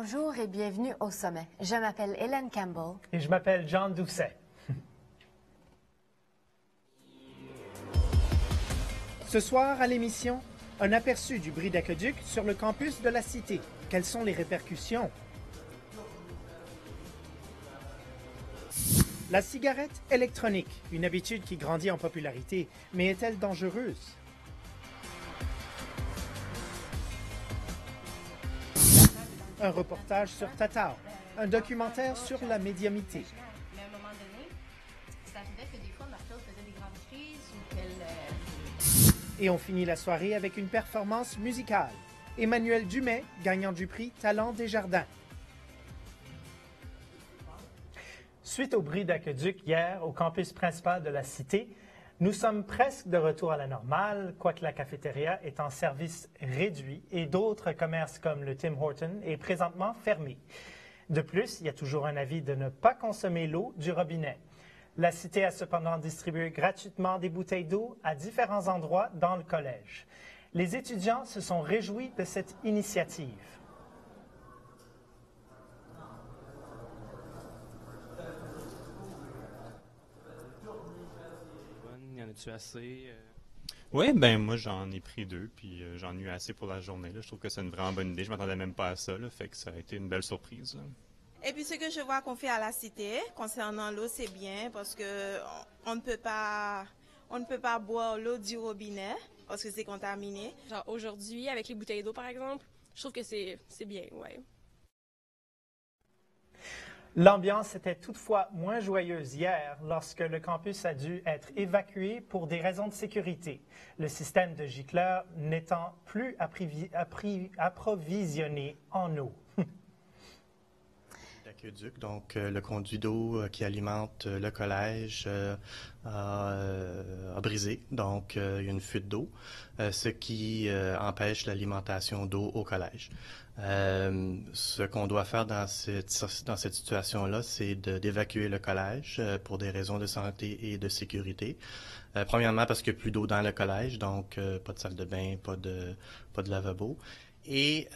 Bonjour et bienvenue au sommet. Je m'appelle Hélène Campbell. Et je m'appelle John Doucet. Ce soir, à l'émission, un aperçu du bris d'aqueduc sur le campus de la Cité. Quelles sont les répercussions? La cigarette électronique, une habitude qui grandit en popularité, mais est-elle dangereuse? Un reportage sur Tatao, un documentaire sur la médiumnité. Mais à un moment donné, ça arrivait que des fois, Martha faisait des grandes crises ou qu'elle... Et on finit la soirée avec une performance musicale. Emmanuel Dumais, gagnant du prix Talent des Jardins. Suite au bris d'aqueduc hier au campus principal de la Cité, nous sommes presque de retour à la normale, quoique la cafétéria est en service réduit et d'autres commerces comme le Tim Hortons est présentement fermé. De plus, il y a toujours un avis de ne pas consommer l'eau du robinet. La Cité a cependant distribué gratuitement des bouteilles d'eau à différents endroits dans le collège. Les étudiants se sont réjouis de cette initiative. Y en a-tu assez? Oui, ben moi j'en ai pris 2, puis j'en ai eu assez pour la journée. Là. Je trouve que c'est une vraiment bonne idée. Je m'attendais même pas à ça, là, fait que ça a été une belle surprise. Là. Et puis ce que je vois qu'on fait à la Cité concernant l'eau, c'est bien parce que on ne peut pas boire l'eau du robinet parce que c'est contaminé. Genre aujourd'hui, avec les bouteilles d'eau par exemple, je trouve que c'est bien, ouais. L'ambiance était toutefois moins joyeuse hier lorsque le campus a dû être évacué pour des raisons de sécurité, le système de gicleurs n'étant plus approvisionné en eau. L'aqueduc, donc le conduit d'eau qui alimente le collège a brisé, donc il y a une fuite d'eau, ce qui empêche l'alimentation d'eau au collège. Ce qu'on doit faire dans cette situation-là, c'est d'évacuer le collège pour des raisons de santé et de sécurité. Premièrement, parce qu'il n'y a plus d'eau dans le collège, donc pas de salle de bain, pas de lavabo. Et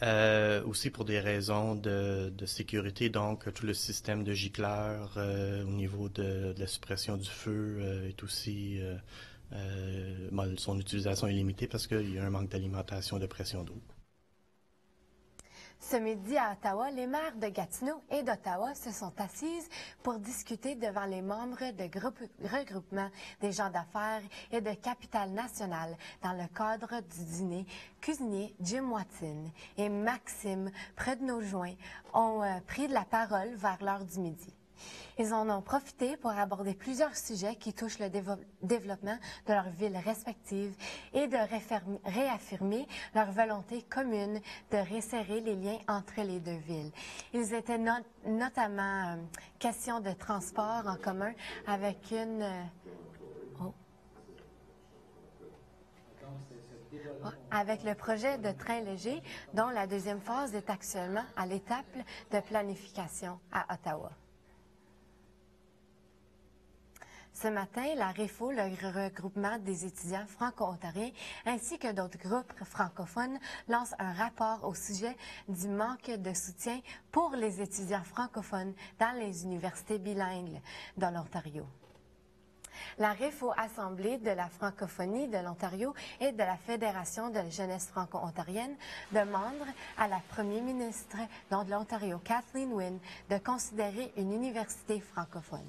aussi pour des raisons de sécurité, donc tout le système de gicleurs au niveau de la suppression du feu est aussi... son utilisation est limitée parce qu'il y a un manque d'alimentation de pression d'eau. Ce midi à Ottawa, les maires de Gatineau et d'Ottawa se sont assises pour discuter devant les membres de regroupement des gens d'affaires et de Capital National dans le cadre du dîner. Cuisinier Jim Watson et Maxime Prednojoint ont pris de la parole vers l'heure du midi. Ils en ont profité pour aborder plusieurs sujets qui touchent le développement de leurs villes respectives et de réaffirmer leur volonté commune de resserrer les liens entre les deux villes. Ils étaient notamment question de transport en commun avec avec le projet de train léger dont la deuxième phase est actuellement à l'étape de planification à Ottawa. Ce matin, la REFO, le regroupement des étudiants franco-ontariens, ainsi que d'autres groupes francophones, lance un rapport au sujet du manque de soutien pour les étudiants francophones dans les universités bilingues de l'Ontario. La REFO Assemblée de la francophonie de l'Ontario et de la Fédération de la jeunesse franco-ontarienne demande à la première ministre de l'Ontario, Kathleen Wynne, de considérer une université francophone.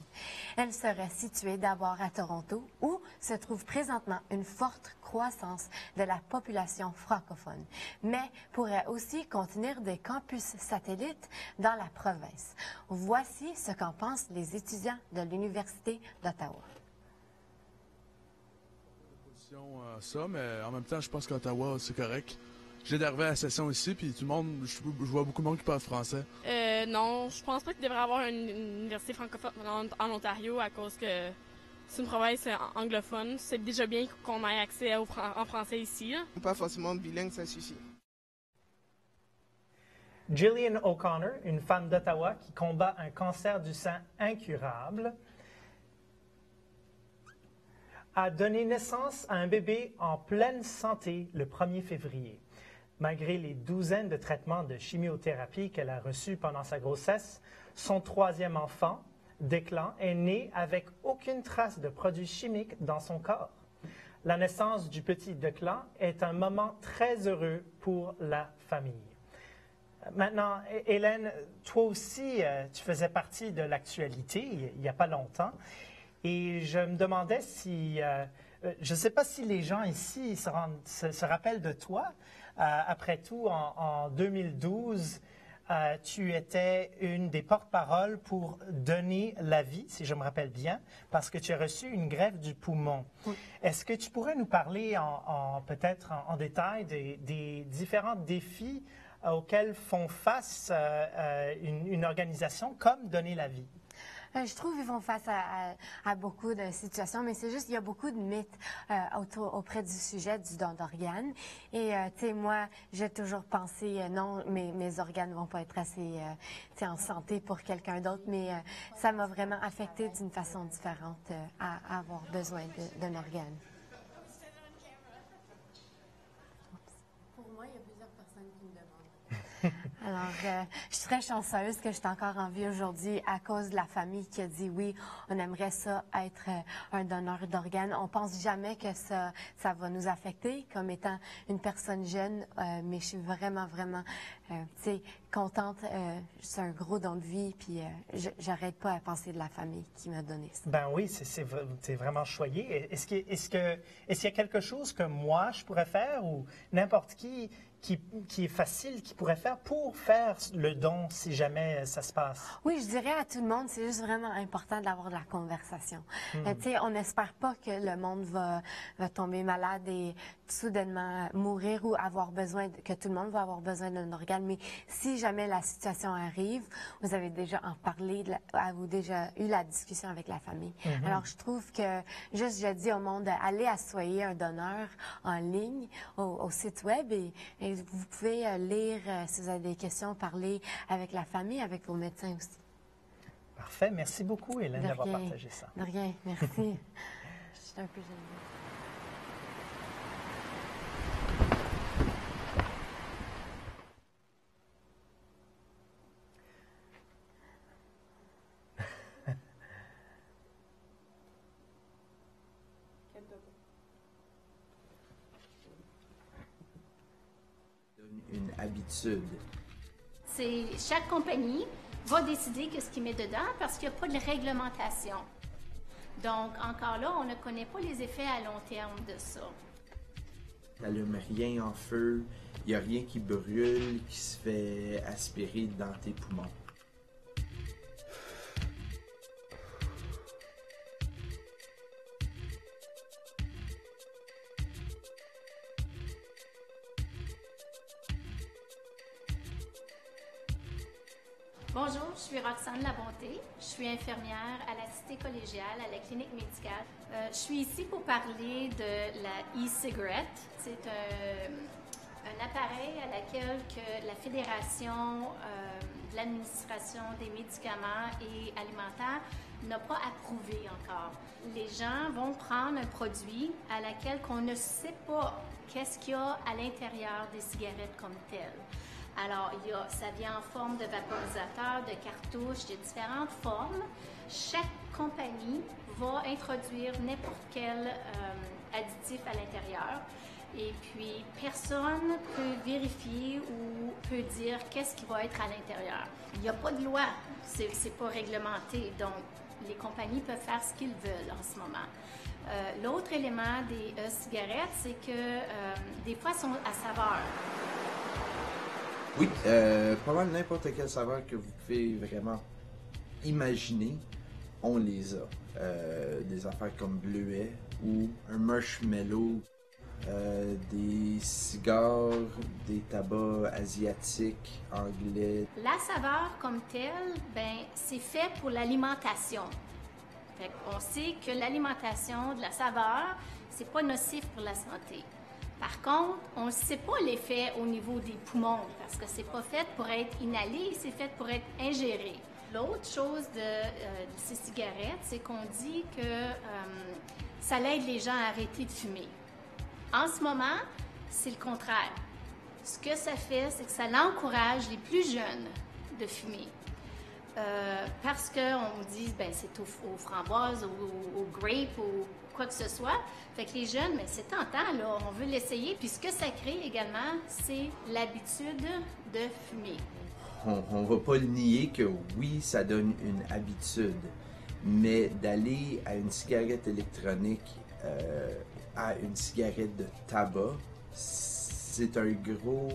Elle serait située d'abord à Toronto, où se trouve présentement une forte croissance de la population francophone, mais pourrait aussi contenir des campus satellites dans la province. Voici ce qu'en pensent les étudiants de l'Université d'Ottawa. Ça, mais en même temps, je pense qu'Ottawa, c'est correct. Je viens d'arriver à la session ici, puis tout le monde, je vois beaucoup de monde qui parle français. Non, je pense pas qu'il devrait y avoir une université francophone en Ontario à cause que c'est une province anglophone. C'est déjà bien qu'on ait accès en français ici. Là. Pas forcément bilingue, ça suffit. Gillian O'Connor, une femme d'Ottawa qui combat un cancer du sein incurable, a donné naissance à un bébé en pleine santé le 1er février. Malgré les douzaines de traitements de chimiothérapie qu'elle a reçus pendant sa grossesse, son troisième enfant, Declan, est né avec aucune trace de produits chimiques dans son corps. La naissance du petit Declan est un moment très heureux pour la famille. Maintenant, Hélène, toi aussi, tu faisais partie de l'actualité il n'y a pas longtemps. Et je me demandais si... je ne sais pas si les gens ici se rappellent de toi. Après tout, en 2012, tu étais une des porte-paroles pour donner la vie, si je me rappelle bien, parce que tu as reçu une greffe du poumon. Oui. Est-ce que tu pourrais nous parler peut-être en détail des différents défis auxquels font face une organisation comme Donner la vie? Je trouve qu'ils font face à beaucoup de situations, mais c'est juste qu'il y a beaucoup de mythes auprès du sujet du don d'organes. Et, tu sais, moi, j'ai toujours pensé, non, mes organes ne vont pas être assez en santé pour quelqu'un d'autre, mais ça m'a vraiment affectée d'une façon différente à avoir besoin d'un organe. Pour moi, il y a plusieurs personnes qui me demandent. Alors, je suis très chanceuse que je suis encore en vie aujourd'hui à cause de la famille qui a dit oui, on aimerait ça être un donneur d'organes. On pense jamais que ça va nous affecter comme étant une personne jeune, mais je suis vraiment, vraiment, tu sais, contente. C'est un gros don de vie, puis j'arrête pas à penser de la famille qui m'a donné ça. Ben oui, c'est vraiment choyé. Est-ce qu'il y a quelque chose que moi, je pourrais faire ou n'importe qui est facile, qui pourrait faire pour faire le don si jamais ça se passe? Oui, je dirais à tout le monde, c'est juste vraiment important d'avoir de la conversation. Tu sais, on n'espère pas que le monde va tomber malade et soudainement mourir ou que tout le monde va avoir besoin d'un organe. Mais si jamais la situation arrive, vous avez déjà en parlé, avez-vous déjà eu la discussion avec la famille. Alors, je trouve que je dis au monde, allez assoyer un donneur en ligne au site web et vous pouvez lire, si vous avez des questions, parler avec la famille, avec vos médecins aussi. Parfait. Merci beaucoup, Hélène, d'avoir partagé ça. De rien. Merci. Je suis un peu gênée. Une habitude. Chaque compagnie va décider ce qu'il met dedans parce qu'il n'y a pas de réglementation. Donc, encore là, on ne connaît pas les effets à long terme de ça. Tu n'allumes rien en feu, il n'y a rien qui brûle, qui se fait aspirer dans tes poumons. Bonjour, je suis Roxane Labonté. Je suis infirmière à la Cité collégiale, à la clinique médicale. Je suis ici pour parler de la e-cigarette. C'est un appareil à laquelle la Fédération de l'administration des médicaments et alimentaires n'a pas approuvé encore. Les gens vont prendre un produit à laquelle on ne sait pas qu'est-ce qu'il y a à l'intérieur des cigarettes comme telles. Alors, ça vient en forme de vaporisateur, de cartouche, de différentes formes. Chaque compagnie va introduire n'importe quel additif à l'intérieur. Et puis, personne ne peut vérifier ou peut dire qu'est-ce qui va être à l'intérieur. Il n'y a pas de loi, c'est pas réglementé. Donc, les compagnies peuvent faire ce qu'ils veulent en ce moment. L'autre élément des cigarettes, c'est que des fois, elles sont à saveur. Oui, pas mal n'importe quelle saveur que vous pouvez vraiment imaginer, on les a. Des affaires comme bleuet ou un marshmallow, des cigares, des tabacs asiatiques, anglais. La saveur comme telle, c'est fait pour l'alimentation. On sait que l'alimentation de la saveur, c'est pas nocif pour la santé. Par contre, on ne sait pas l'effet au niveau des poumons parce que c'est pas fait pour être inhalé, c'est fait pour être ingéré. L'autre chose de ces cigarettes, c'est qu'on dit que ça aide les gens à arrêter de fumer. En ce moment, c'est le contraire. ce que ça fait, c'est que ça encourage les plus jeunes de fumer. Parce qu'on dit, ben c'est aux framboises, aux grapes, ou quoi que ce soit. Fait que les jeunes, mais c'est tentant, là, on veut l'essayer. Puis ce que ça crée également, c'est l'habitude de fumer. On va pas le nier que oui, ça donne une habitude, mais d'aller à une cigarette électronique, à une cigarette de tabac, c'est un gros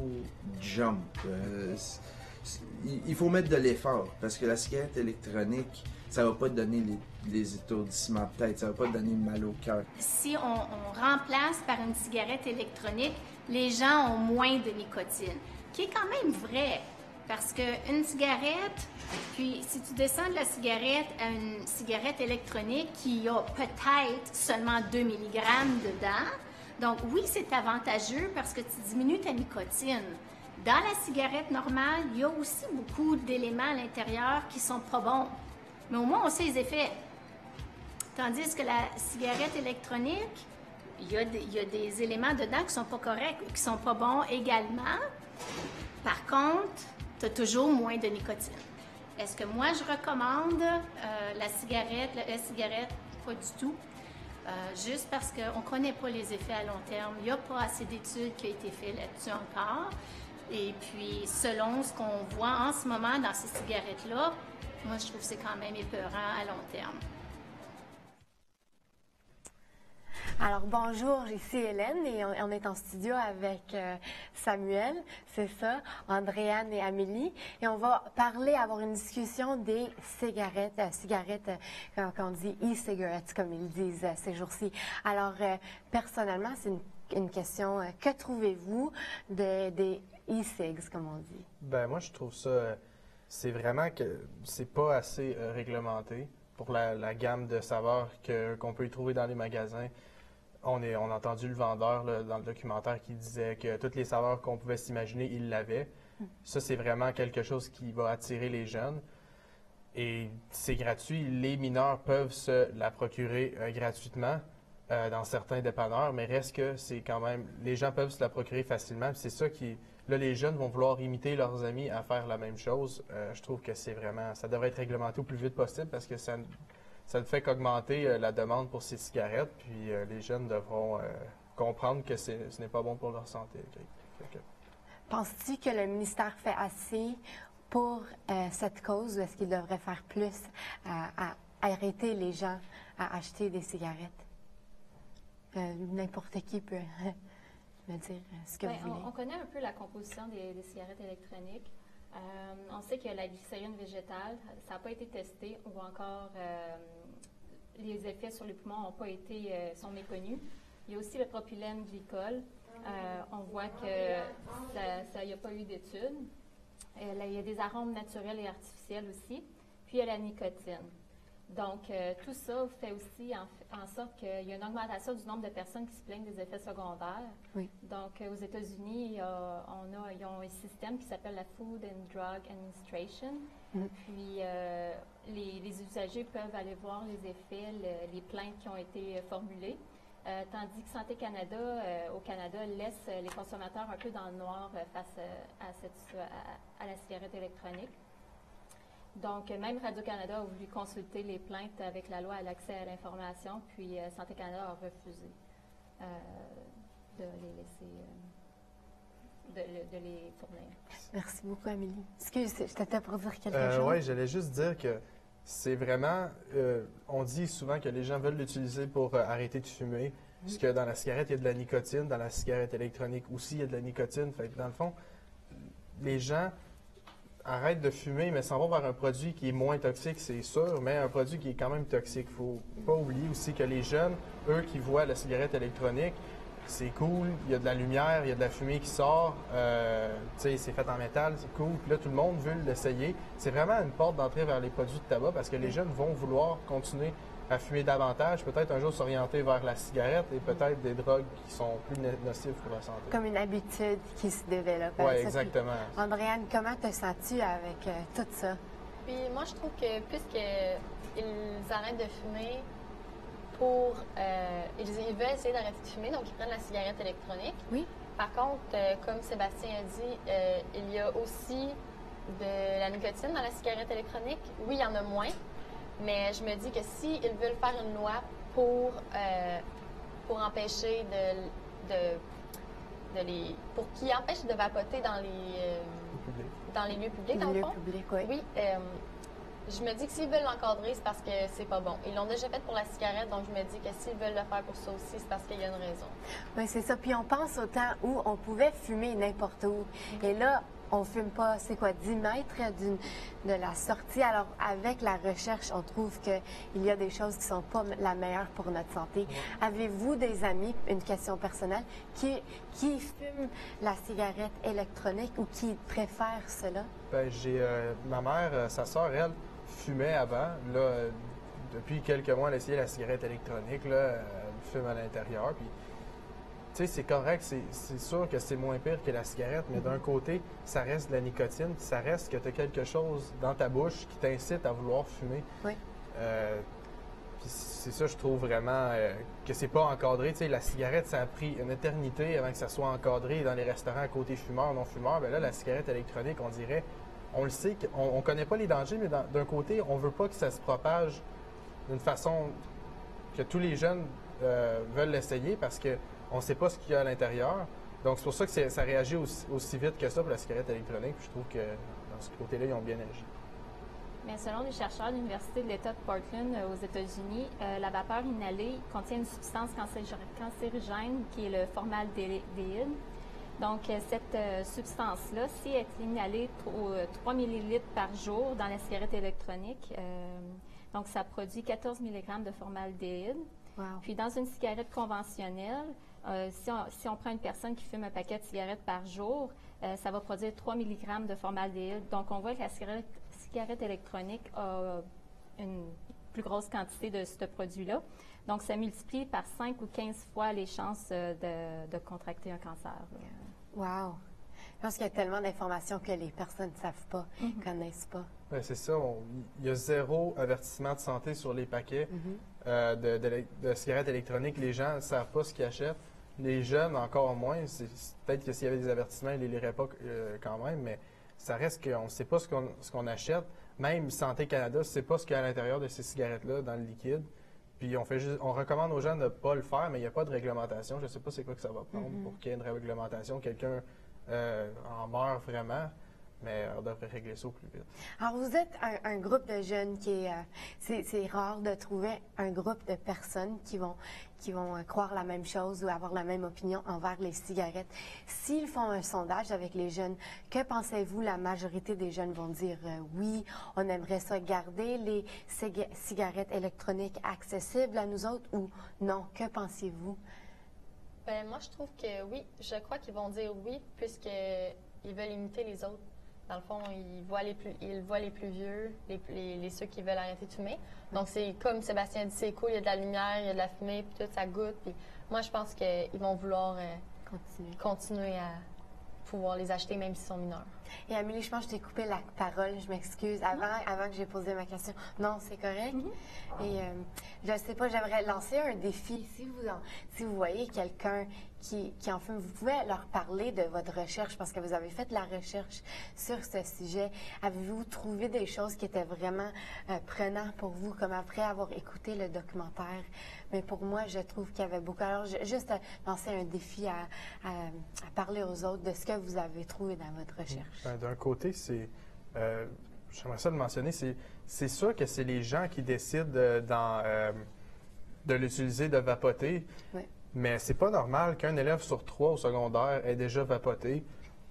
jump. Il faut mettre de l'effort, parce que la cigarette électronique, ça va pas te donner les étourdissements de tête, ça va pas te donner mal au cœur. Si on remplace par une cigarette électronique, les gens ont moins de nicotine, qui est quand même vrai. Parce qu'une cigarette, puis si tu descends de la cigarette à une cigarette électronique qui a peut-être seulement 2 mg dedans, donc oui, c'est avantageux parce que tu diminues ta nicotine. Dans la cigarette normale, il y a aussi beaucoup d'éléments à l'intérieur qui sont pas bons. Mais au moins, on sait les effets. Tandis que la cigarette électronique, il y a des éléments dedans qui sont pas corrects ou qui sont pas bons également. Par contre, tu as toujours moins de nicotine. Est-ce que moi, je recommande la cigarette? Pas du tout. Juste parce qu'on ne connaît pas les effets à long terme. Il n'y a pas assez d'études qui ont été faites là-dessus encore. Et puis, selon ce qu'on voit en ce moment dans ces cigarettes-là, moi, je trouve que c'est quand même épeurant à long terme. Alors, bonjour, ici Hélène et on est en studio avec Samuel, c'est ça, Andréane et Amélie. Et on va avoir une discussion des cigarettes, qu'on dit e-cigarettes, comme ils disent ces jours-ci. Alors, personnellement, c'est une question, que trouvez-vous des e-cigs, comme on dit? Ben moi, je trouve ça, c'est vraiment que c'est pas assez réglementé pour la gamme de saveurs qu'on peut y trouver dans les magasins. On a entendu le vendeur là, dans le documentaire qui disait que toutes les saveurs qu'on pouvait s'imaginer, il l'avait. Ça, c'est vraiment quelque chose qui va attirer les jeunes. Et c'est gratuit. Les mineurs peuvent se la procurer gratuitement dans certains dépanneurs, mais reste que c'est quand même... Les gens peuvent se la procurer facilement. C'est ça qui... Là, les jeunes vont vouloir imiter leurs amis à faire la même chose. Je trouve que c'est vraiment... Ça devrait être réglementé au plus vite possible parce que ça ne fait qu'augmenter la demande pour ces cigarettes, puis les jeunes devront comprendre que ce n'est pas bon pour leur santé. Penses-tu que le ministère fait assez pour cette cause, ou est-ce qu'il devrait faire plus à arrêter les gens à acheter des cigarettes? N'importe qui peut me dire ce que vous voulez. On connaît un peu la composition des cigarettes électroniques. On sait que la glycérine végétale, ça n'a pas été testé, ou encore les effets sur les poumons sont méconnus. Il y a aussi le propylène glycol. On voit que ça n'y a pas eu d'études. Il y a des arômes naturels et artificiels aussi. Puis il y a la nicotine. Donc, tout ça fait aussi en sorte qu'il y a une augmentation du nombre de personnes qui se plaignent des effets secondaires. Oui. Donc, aux États-Unis, ils ont un système qui s'appelle la Food and Drug Administration. Puis, les usagers peuvent aller voir les effets, les plaintes qui ont été formulées. Tandis que Santé Canada, au Canada, laisse les consommateurs un peu dans le noir face à la cigarette électronique. Donc, même Radio-Canada a voulu consulter les plaintes avec la loi à l'accès à l'information, puis Santé Canada a refusé de les laisser, de les fournir. Merci beaucoup, Amélie. Excuse, je t'étais pour dire quelque chose. Oui, j'allais juste dire que c'est vraiment... on dit souvent que les gens veulent l'utiliser pour arrêter de fumer, puisque dans la cigarette, il y a de la nicotine, dans la cigarette électronique aussi, il y a de la nicotine. Fait que dans le fond, les gens arrêtent de fumer, mais s'en vont vers un produit qui est moins toxique, c'est sûr, mais un produit qui est quand même toxique. Il ne faut pas oublier aussi que les jeunes, eux, qui voient la cigarette électronique, c'est cool, il y a de la lumière, il y a de la fumée qui sort, c'est fait en métal, c'est cool. Puis là, tout le monde veut l'essayer. C'est vraiment une porte d'entrée vers les produits de tabac parce que les jeunes vont vouloir continuer à fumer davantage, peut-être un jour s'orienter vers la cigarette et peut-être des drogues qui sont plus nocives pour la santé. Comme une habitude qui se développe. Oui, exactement. Puis, Andréane, comment te sens-tu avec tout ça? Puis moi, je trouve que puisqu'ils arrêtent de fumer ils veulent essayer d'arrêter de fumer, donc ils prennent la cigarette électronique. Oui. Par contre, comme Sébastien a dit, il y a aussi de la nicotine dans la cigarette électronique. Oui, il y en a moins, mais je me dis que s'ils veulent faire une loi pour empêcher pour qu'ils empêchent de vapoter dans les lieux publics, dans le fond. Oui. Je me dis que s'ils veulent l'encadrer, c'est parce que c'est pas bon. Ils l'ont déjà fait pour la cigarette, donc je me dis que s'ils veulent le faire pour ça aussi, c'est parce qu'il y a une raison. Oui, c'est ça. Puis on pense au temps où on pouvait fumer n'importe où. Et là, on fume pas, 10 mètres de la sortie. Alors, avec la recherche, on trouve qu'il y a des choses qui sont pas la meilleure pour notre santé. Avez-vous des amis, une question personnelle, qui fument la cigarette électronique ou qui préfèrent cela? Ben, j'ai ma mère, sa sœur, elle, fumait avant. Là, depuis quelques mois, elle a essayé la cigarette électronique. Là, elle fume à l'intérieur. Puis, tu sais, c'est correct. C'est sûr que c'est moins pire que la cigarette, mais d'un côté, ça reste de la nicotine. Puis ça reste que tu as quelque chose dans ta bouche qui t'incite à vouloir fumer. Oui. Puis c'est ça, je trouve vraiment que c'est pas encadré. Tu sais, la cigarette, ça a pris une éternité avant que ça soit encadré dans les restaurants à côté fumeurs, non-fumeurs. Bien là, la cigarette électronique, on dirait, on le sait, on connaît pas les dangers, mais d'un côté, on veut pas que ça se propage d'une façon que tous les jeunes veulent l'essayer parce qu'on ne sait pas ce qu'il y a à l'intérieur. Donc, c'est pour ça que ça réagit aussi vite que ça pour la cigarette électronique. Puis je trouve que dans ce côté-là, ils ont bien agi. Mais selon les chercheurs de l'Université de l'État de Portland aux États-Unis, la vapeur inhalée contient une substance cancérigène qui est le formaldéhyde. Donc, cette substance-là, si elle est inhalée 3 ml par jour dans la cigarette électronique, donc ça produit 14 mg de formaldéhyde. Wow. Puis, dans une cigarette conventionnelle, si on prend une personne qui fume un paquet de cigarettes par jour, ça va produire 3 mg de formaldéhyde. Donc, on voit que la cigarette électronique a une plus grosse quantité de ce produit-là. Donc, ça multiplie par 5 ou 15 fois les chances de contracter un cancer. Wow! Je pense qu'il y a tellement d'informations que les personnes ne savent pas, ne connaissent pas. Ben, c'est ça. Il y a 0 avertissement de santé sur les paquets de cigarettes électroniques. Les gens ne savent pas ce qu'ils achètent. Les jeunes, encore moins. Peut-être que s'il y avait des avertissements, ils ne les liraient pas quand même, mais ça reste qu'on ne sait pas ce qu'on achète. Même Santé Canada ne sait pas ce qu'il y a à l'intérieur de ces cigarettes-là, dans le liquide. Puis on recommande aux gens de ne pas le faire, mais il n'y a pas de réglementation. Je ne sais pas c'est quoi que ça va prendre pour qu'il y ait une réglementation. Quelqu'un en meurt vraiment, mais on devrait régler ça au plus vite. Alors, vous êtes un groupe de jeunes qui est... c'est rare de trouver un groupe de personnes qui vont croire la même chose ou avoir la même opinion envers les cigarettes. S'ils font un sondage avec les jeunes, que pensez-vous? La majorité des jeunes vont dire oui, on aimerait ça garder les cigarettes électroniques accessibles à nous autres ou non? Que pensiez-vous? Ben, moi, je trouve que oui. Je crois qu'ils vont dire oui, puisqu'ils veulent imiter les autres. Dans le fond, ils voient les plus vieux, ceux qui veulent arrêter de fumer. Donc, c'est comme Sébastien dit, c'est cool, il y a de la lumière, il y a de la fumée, puis tout, ça goûte. Puis moi, je pense qu'ils vont vouloir continuer à pouvoir les acheter, même s'ils sont mineurs. Et Amélie, je pense que je t'ai coupé la parole, je m'excuse, avant que j'ai posé ma question. Non, c'est correct? Et je ne sais pas, j'aimerais lancer un défi. Si vous voyez quelqu'un qui en fume, vous pouvez leur parler de votre recherche parce que vous avez fait de la recherche sur ce sujet. Avez-vous trouvé des choses qui étaient vraiment prenantes pour vous, comme après avoir écouté le documentaire? Mais pour moi, je trouve qu'il y avait beaucoup. Alors, juste lancer un défi à parler aux autres de ce que vous avez trouvé dans votre recherche. Ben, d'un côté, j'aimerais ça le mentionner, c'est sûr que c'est les gens qui décident de l'utiliser, de vapoter. Oui. Mais c'est pas normal qu'un élève sur 3 au secondaire ait déjà vapoté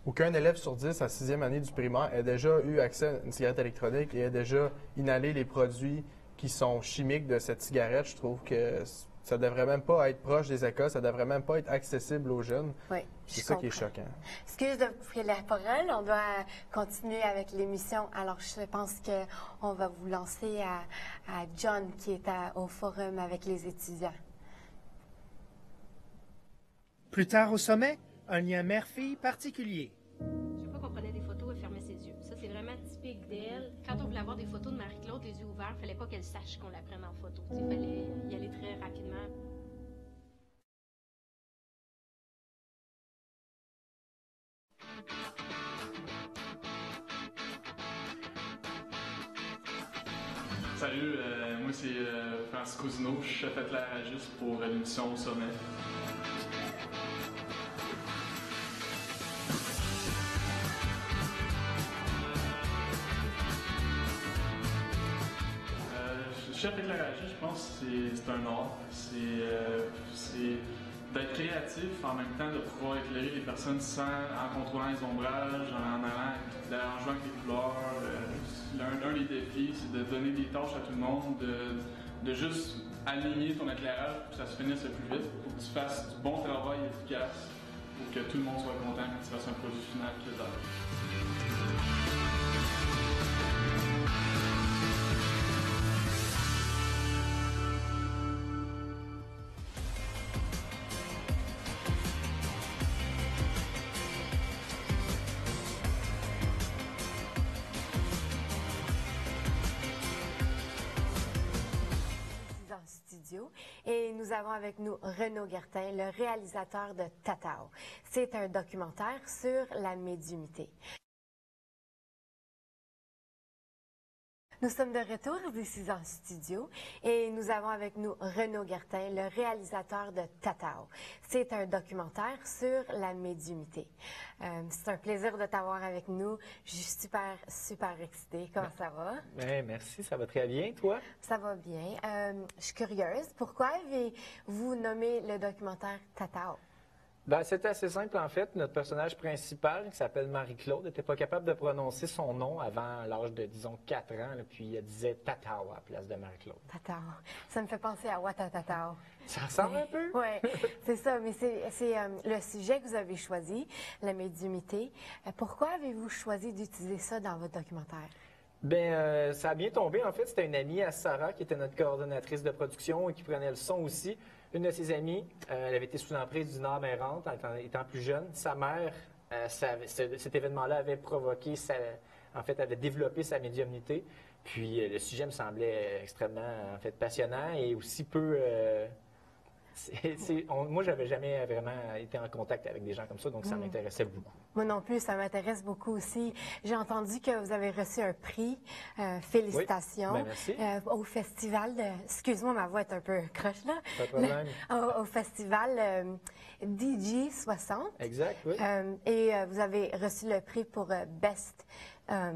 ou qu'un élève sur 10 à 6e année du primaire ait déjà eu accès à une cigarette électronique et ait déjà inhalé les produits qui sont chimiques de cette cigarette. Je trouve que ça devrait même pas être proche des écoles, ça devrait même pas être accessible aux jeunes. Oui, c'est ça qui est choquant. Excuse de vous couper la parole, on doit continuer avec l'émission. Alors, je pense qu'on va vous lancer à John qui est au forum avec les étudiants. Plus tard au sommet, un lien mère-fille particulier. Chaque fois qu'on prenait des photos, elle fermait ses yeux. Ça, c'est vraiment typique d'elle. Quand on voulait avoir des photos de Marie-Claude, les yeux ouverts, il ne fallait pas qu'elle sache qu'on la prenne en photo. Il fallait y aller très rapidement. Salut, moi c'est Francisco Zino, je suis chef éclairagiste pour l'émission Au Sommet. Chef éclairagiste, je pense que c'est un art. C'est d'être créatif en même temps, de pouvoir éclairer les personnes en contrôlant les ombrages, en jouant avec les couleurs. L'un des défis, c'est de donner des tâches à tout le monde, de juste aligner ton éclairage pour que ça se finisse le plus vite, pour que tu fasses du bon travail efficace, pour que tout le monde soit content quand tu fasses un produit final qui est là. Et nous avons avec nous Renaud Guertin, le réalisateur de Tatao. C'est un documentaire sur la médiumnité. Nous sommes de retour ici en studio et nous avons avec nous Renaud Guertin, le réalisateur de Tatao. C'est un documentaire sur la médiumnité. C'est un plaisir de t'avoir avec nous. Je suis super excitée. Comment ça va? Bien, merci, ça va très bien. Toi? Ça va bien. Je suis curieuse. Pourquoi avez-vous nommé le documentaire Tatao? Ben, c'est assez simple, en fait. Notre personnage principal, qui s'appelle Marie-Claude, n'était pas capable de prononcer son nom avant l'âge de, disons, 4 ans. Là, puis elle disait Tatao à la place de Marie-Claude. Tatao. Ça me fait penser à Watatatao. Ça ressemble un peu? Oui, c'est ça. Mais c'est le sujet que vous avez choisi, la médiumnité. Pourquoi avez-vous choisi d'utiliser ça dans votre documentaire? Bien, ça a bien tombé. En fait, c'était une amie à Sarah qui était notre coordonnatrice de production et qui prenait le son aussi. Une de ses amies, elle avait été sous l'emprise d'une âme errante étant plus jeune. Sa mère, cet événement-là avait provoqué, avait développé sa médiumnité. Puis le sujet me semblait extrêmement passionnant et aussi peu... moi, j'avais jamais vraiment été en contact avec des gens comme ça, donc ça m'intéressait beaucoup. Moi non plus, ça m'intéresse beaucoup aussi. J'ai entendu que vous avez reçu un prix. Félicitations. Oui, ben merci. Au festival de... Excuse-moi, ma voix est un peu croche, là. Pas de problème. Au festival DJ 60. Exact, oui. Et vous avez reçu le prix pour Best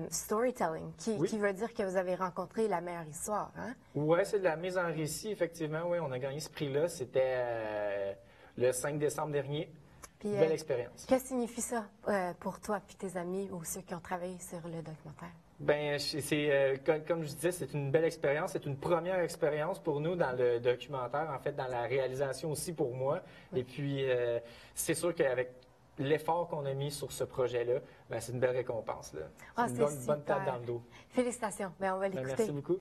Storytelling, qui veut dire que vous avez rencontré la meilleure histoire, hein? Oui, c'est de la mise en récit, effectivement. Oui, on a gagné ce prix-là. C'était le 5 décembre dernier. Puis, belle expérience. Que signifie ça pour toi et tes amis ou ceux qui ont travaillé sur le documentaire? Bien, comme je disais, c'est une belle expérience. C'est une première expérience pour nous dans le documentaire, en fait, dans la réalisation aussi pour moi. Oui. Et puis, c'est sûr qu'avec l'effort qu'on a mis sur ce projet-là, ben, c'est une belle récompense. C'est une bonne tape dans le dos. Félicitations. Bien, on va l'écouter. Merci beaucoup.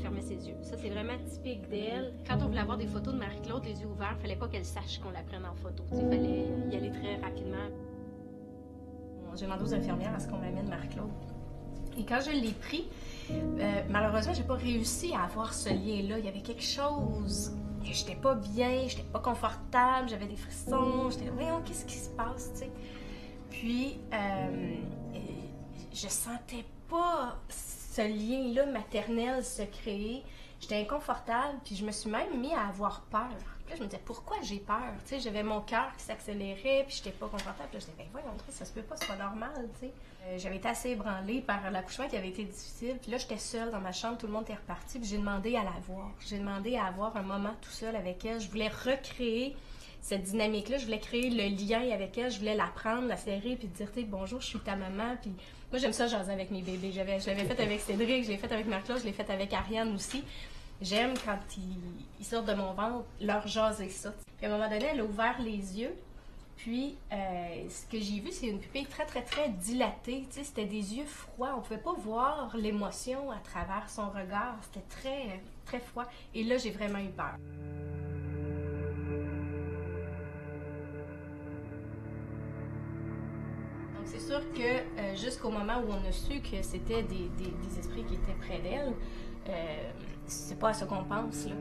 Fermait ses yeux. Ça, c'est vraiment typique d'elle. Quand on voulait avoir des photos de Marie-Claude, les yeux ouverts, il fallait pas qu'elle sache qu'on la prenne en photo. Il fallait y aller très rapidement. J'ai demandé aux infirmières à ce qu'on m'amène Marie-Claude. Et quand je l'ai pris, malheureusement, j'ai pas réussi à avoir ce lien-là. Il y avait quelque chose. J'étais pas bien, j'étais pas confortable, j'avais des frissons. J'étais là, voyons, qu'est-ce qui se passe, tu sais. Puis, je sentais pas ce lien-là maternel se créer. J'étais inconfortable, puis je me suis même mis à avoir peur. Puis là, je me disais, pourquoi j'ai peur? Tu sais, j'avais mon cœur qui s'accélérait, puis j'étais pas confortable. Puis là, je disais, ben voyons, ça se peut pas, c'est pas normal, tu sais. J'avais été assez ébranlée par l'accouchement qui avait été difficile. Puis là, j'étais seule dans ma chambre, tout le monde était reparti, puis j'ai demandé à la voir. J'ai demandé à avoir un moment tout seul avec elle. Je voulais recréer cette dynamique-là, je voulais créer le lien avec elle, je voulais la prendre, la serrer, puis dire, tu sais, bonjour, je suis ta maman, puis moi, j'aime ça jaser avec mes bébés. Je l'avais fait avec Cédric, je l'ai fait avec Marie-Claude, je l'ai fait avec Ariane aussi. J'aime quand ils sortent de mon ventre, leur jaser ça. Puis à un moment donné, elle a ouvert les yeux, puis ce que j'ai vu, c'est une pupille très, très, très dilatée. Tu sais, c'était des yeux froids, on pouvait pas voir l'émotion à travers son regard. C'était très, très froid. Et là, j'ai vraiment eu peur. Donc, c'est sûr que jusqu'au moment où on a su que c'était des esprits qui étaient près d'elle, c'est pas à ce qu'on pense, là.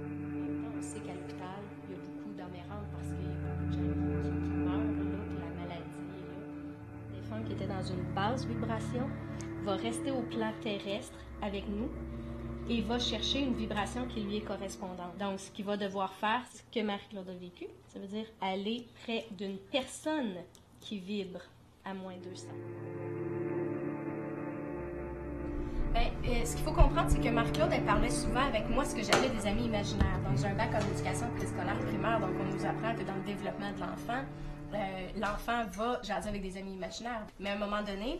On sait qu'à l'hôpital, il y a beaucoup d'hommes errants parce qu'il y a beaucoup de gens qui meurent, là, puis la maladie est là. Les femmes qui étaient dans une basse vibration vont rester au plan terrestre avec nous et va chercher une vibration qui lui est correspondante. Donc, ce qu'il va devoir faire, ce que Marie-Claude a vécu, ça veut dire aller près d'une personne qui vibre à moins 200. Ce qu'il faut comprendre, c'est que Marie-Claude, elle parlait souvent avec moi ce que j'appelais des amis imaginaires. Donc, j'ai un bac en éducation préscolaire primaire, donc on nous apprend que dans le développement de l'enfant, l'enfant va jaser avec des amis imaginaires. Mais à un moment donné,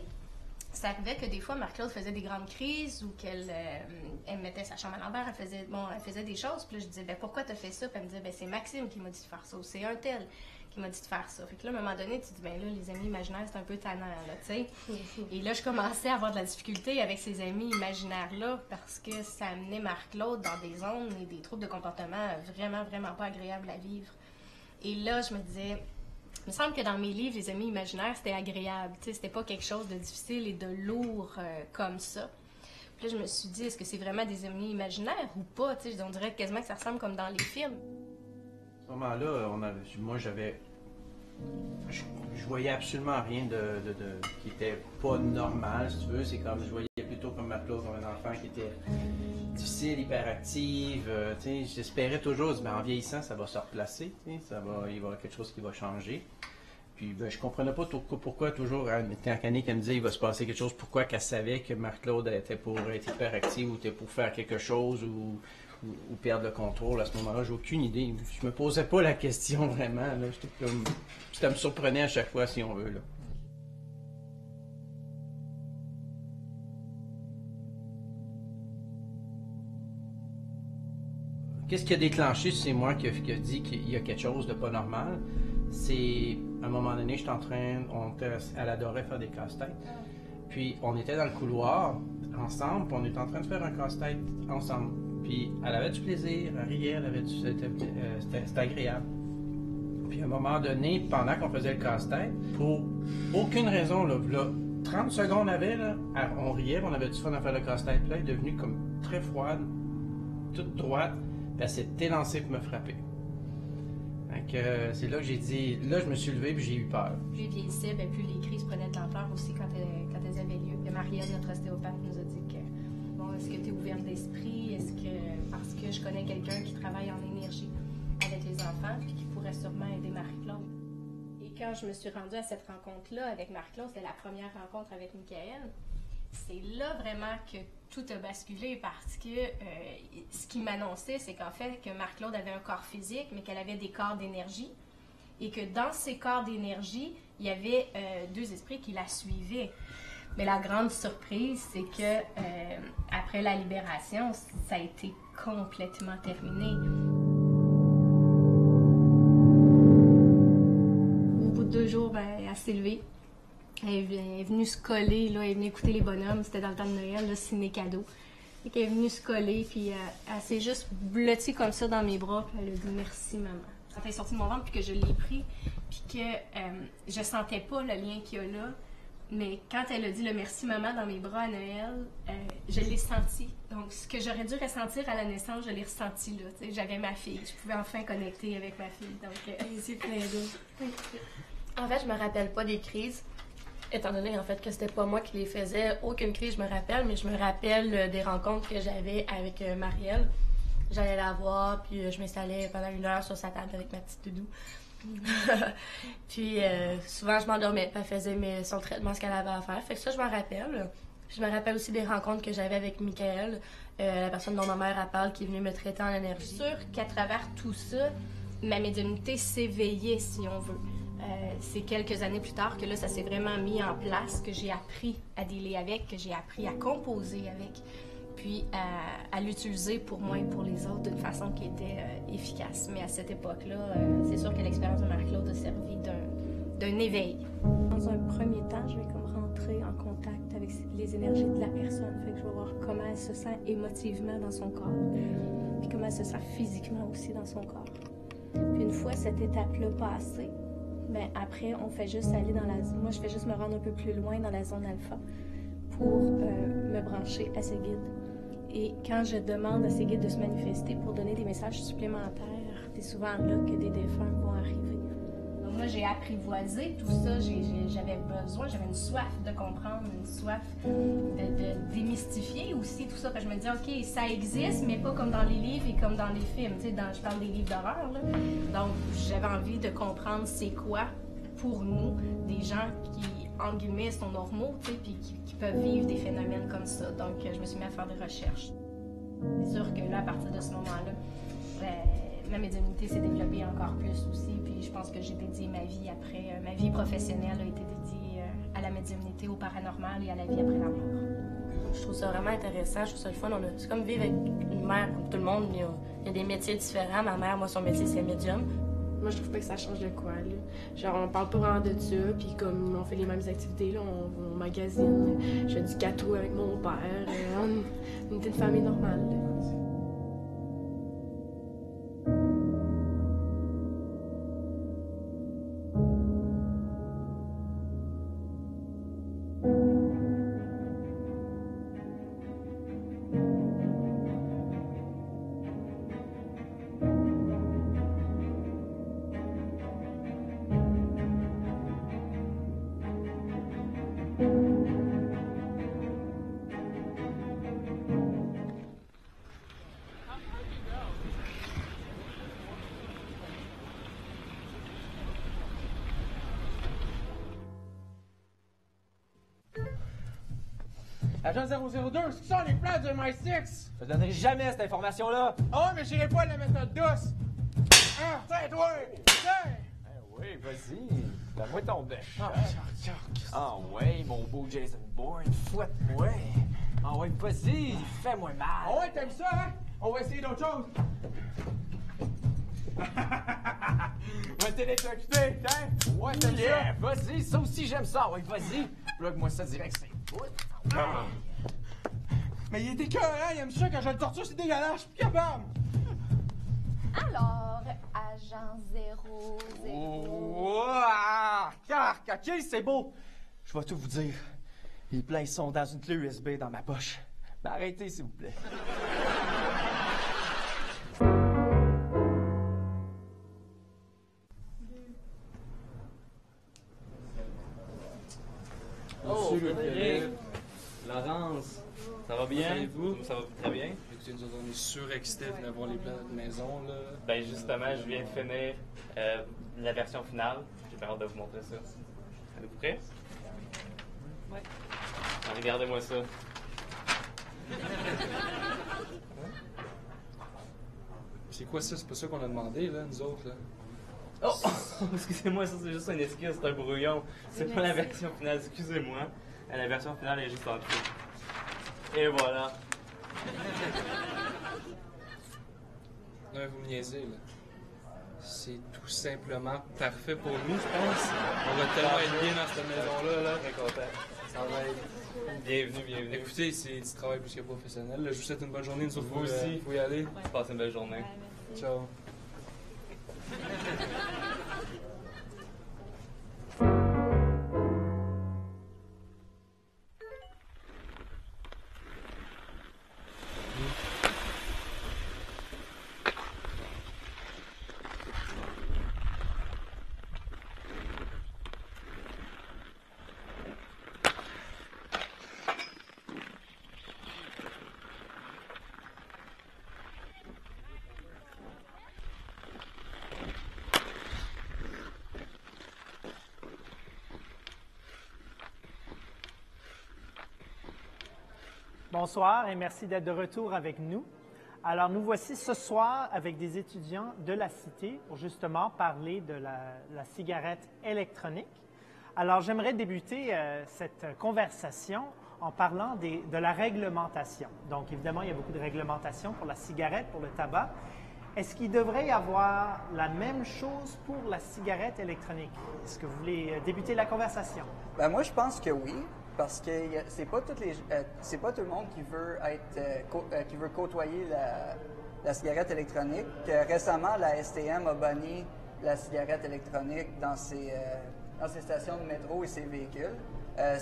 ça arrivait que des fois, Marie-Claude faisait des grandes crises ou qu'elle elle mettait sa chambre à l'envers, elle faisait des choses. Puis là, je disais, pourquoi t'as fait ça? Puis elle me disait, c'est Maxime qui m'a dit de faire ça, ou c'est un tel qui m'a dit de faire ça. Fait que là, à un moment donné, tu te dis, là, les amis imaginaires, c'est un peu tannant, là, tu sais. Et là, je commençais à avoir de la difficulté avec ces amis imaginaires-là parce que ça amenait Marie-Claude dans des zones et des troubles de comportement vraiment, vraiment pas agréables à vivre. Et là, je me disais, il me semble que dans mes livres, les amis imaginaires, c'était agréable. Tu sais, c'était pas quelque chose de difficile et de lourd comme ça. Puis là, je me suis dit, est-ce que c'est vraiment des amis imaginaires ou pas? Tu sais, on dirait quasiment que ça ressemble comme dans les films. À ce moment-là, moi, je voyais absolument rien qui était pas normal, si tu veux. C'est comme, je voyais plutôt comme Marie-Claude, comme un enfant qui était difficile, hyperactive. Tu sais, j'espérais toujours, en vieillissant, ça va se replacer, tu sais, il va y avoir quelque chose qui va changer. Puis, je comprenais pas pourquoi toujours, tant qu'Annick, elle me disait, il va se passer quelque chose, pourquoi qu'elle savait que Marie-Claude était pour être hyperactive ou était pour faire quelque chose ou perdre le contrôle. À ce moment-là, j'ai aucune idée. Je me posais pas la question vraiment. Là. Ça me surprenait à chaque fois, si on veut. Là. Qu'est-ce qui a déclenché? C'est moi qui a dit qu'il y a quelque chose de pas normal. C'est, à un moment donné, elle adorait faire des casse-têtes. Puis, on était dans le couloir, ensemble, puis on était en train de faire un casse-tête ensemble. Puis elle avait du plaisir, elle riait, c'était agréable. Puis à un moment donné, pendant qu'on faisait le casse-tête, pour aucune raison, là 30 secondes on riait, on avait du fun à faire le casse-tête. Puis là, elle est devenue comme très froide, toute droite, puis elle s'est élancée pour me frapper. Donc c'est là que j'ai dit, là je me suis levé puis j'ai eu peur. Plus elle vieillissait, plus les crises prenaient de l'ampleur aussi quand elles avaient lieu. Et Marielle, notre ostéopathe, nous a dit que est-ce que tu es ouverte d'esprit? Est-ce que, parce que je connais quelqu'un qui travaille en énergie avec les enfants puis qui pourrait sûrement aider Marie-Claude. Et quand je me suis rendue à cette rencontre-là avec Marie-Claude, c'était la première rencontre avec Michael, c'est là vraiment que tout a basculé parce que ce qui m'annonçait, c'est qu'en fait, que Marie-Claude avait un corps physique, mais qu'elle avait des corps d'énergie et que dans ces corps d'énergie, il y avait deux esprits qui la suivaient. Mais la grande surprise, c'est que après la libération, ça a été complètement terminé. Au bout de 2 jours, elle s'est levée. Elle est venue se coller, là, elle est venue écouter les bonhommes. C'était dans le temps de Noël, là, ciné cadeau. Et qu'elle est venue se coller, puis elle s'est juste blottie comme ça dans mes bras, puis elle a dit « Merci, maman ». Quand elle est sortie de mon ventre, puis que je l'ai pris, puis que je sentais pas le lien qu'il y a là, mais quand elle a dit le merci maman dans mes bras à Noël, je l'ai senti. Donc, ce que j'aurais dû ressentir à la naissance, je l'ai ressenti là. T'sais, j'avais ma fille. Je pouvais enfin connecter avec ma fille. Donc, c'est plein d'eau. En fait, je me rappelle pas des crises, étant donné en fait que c'était pas moi qui les faisais. Aucune crise, je me rappelle, mais je me rappelle des rencontres que j'avais avec Marielle. J'allais la voir, puis je m'installais pendant 1 heure sur sa table avec ma petite doudou. Puis souvent je m'endormais, puis elle faisait son traitement, ce qu'elle avait à faire. Fait que ça, je m'en rappelle. Je me rappelle aussi des rencontres que j'avais avec Michael, la personne dont ma mère elle parle, qui est venue me traiter en énergie. Je suis sûre qu'à travers tout ça, ma médiumnité s'éveillait, si on veut. C'est quelques années plus tard que là, ça s'est vraiment mis en place, que j'ai appris à dealer avec, que j'ai appris à composer avec, puis à l'utiliser pour moi et pour les autres d'une façon qui était efficace. Mais à cette époque-là, c'est sûr que l'expérience de Marie-Claude a servi d'un éveil. Dans un premier temps, je vais comme rentrer en contact avec les énergies de la personne. Fait que je vais voir comment elle se sent émotivement dans son corps, puis comment elle se sent physiquement aussi dans son corps. Puis une fois cette étape-là passée, ben après, on fait juste aller dans la... Moi, je fais juste me rendre un peu plus loin dans la zone alpha pour me brancher à ces guides. Et quand je demande à ces guides de se manifester pour donner des messages supplémentaires, c'est souvent là que des défunts vont arriver. Donc moi, j'ai apprivoisé tout ça. J'avais besoin, j'avais une soif de comprendre, une soif de démystifier aussi tout ça. Parce que je me disais, OK, ça existe, mais pas comme dans les livres et comme dans les films. Tu sais, je parle des livres d'horreur, là. Donc, j'avais envie de comprendre c'est quoi, pour nous, des gens qui, entre guillemets, sont normaux, tu sais, puis qui peuvent vivre des phénomènes comme ça. Donc, je me suis mis à faire des recherches. C'est sûr que là, à partir de ce moment-là, ma médiumnité s'est développée encore plus aussi, puis je pense que j'ai dédié ma vie après. Ma vie professionnelle a été dédiée à la médiumnité, au paranormal et à la vie après la mort. Je trouve ça vraiment intéressant, je trouve ça le fun. C'est comme vivre avec une mère, comme tout le monde, il y a des métiers différents. Ma mère, moi, son métier, c'est médium. Moi, je trouve pas que ça change de quoi, là. Genre, on parle pas vraiment de ça, puis comme on fait les mêmes activités, là, on magasine, je fais du gâteau avec mon père, on était une famille normale, là. Agent 002, ce qui sont les plans du MI6? Je te donnerai jamais cette information-là. Ah ouais, mais j'irai pas à la méthode douce. Ah, tiens, toi! Tiens! Oui, vas-y. Donne-moi ton bec. Ah, ouais, mon beau Jason Bourne, fouette-moi. Ah ouais, vas-y, fais-moi mal. Ah ouais, t'aimes ça, hein? On va essayer d'autres choses. On va t'électrocuter, hein? Ouais, t'aimes ça? Vas-y, ça aussi j'aime ça. Ouais, vas-y. Plug-moi ça direct, c'est fou. Ah. Mais il est écœurant, il aime ça quand je le torture, c'est dégueulasse, je suis plus capable. Alors, agent 00... OK, c'est beau. Je vais tout vous dire. Les plans, ils sont dans une clé USB dans ma poche. Mais arrêtez, s'il vous plaît. Oh, Frédéric, Laurence, ça va bien? Vous? Ça va très bien? Écoutez, nous autres, on est surexcités de venir voir les plans de notre maison, là. Ben justement, je viens de finir la version finale. J'ai pas hâte de vous montrer ça. Êtes-vous prêts? Oui. Regardez-moi ça. C'est quoi ça? C'est pas ça qu'on a demandé, là, nous autres, là? Oh! Excusez-moi, ça c'est juste une esquisse, c'est un brouillon. C'est pas la version finale, excusez-moi. La version finale est juste en dessous. Et voilà. Là, vous me niaisez, là. C'est tout simplement parfait pour nous, je pense. On va tellement être bien dans cette maison-là, là. Très content. Ça va être... Bienvenue, bienvenue. Écoutez, c'est du travail plus que professionnel. Là, je vous souhaite une bonne journée. Nous autres, vous aussi. Faut y aller. Passez une belle journée. Ciao. Bonsoir et merci d'être de retour avec nous. Alors, nous voici ce soir avec des étudiants de la Cité pour justement parler de la cigarette électronique. Alors, j'aimerais débuter cette conversation en parlant de la réglementation. Donc, évidemment, il y a beaucoup de réglementation pour la cigarette, pour le tabac. Est-ce qu'il devrait y avoir la même chose pour la cigarette électronique? Est-ce que vous voulez débuter la conversation? Ben moi, je pense que oui. Parce que c'est pas tout le monde qui veut qui veut côtoyer la cigarette électronique. Récemment, la STM a banni la cigarette électronique dans ses stations de métro et ses véhicules, ça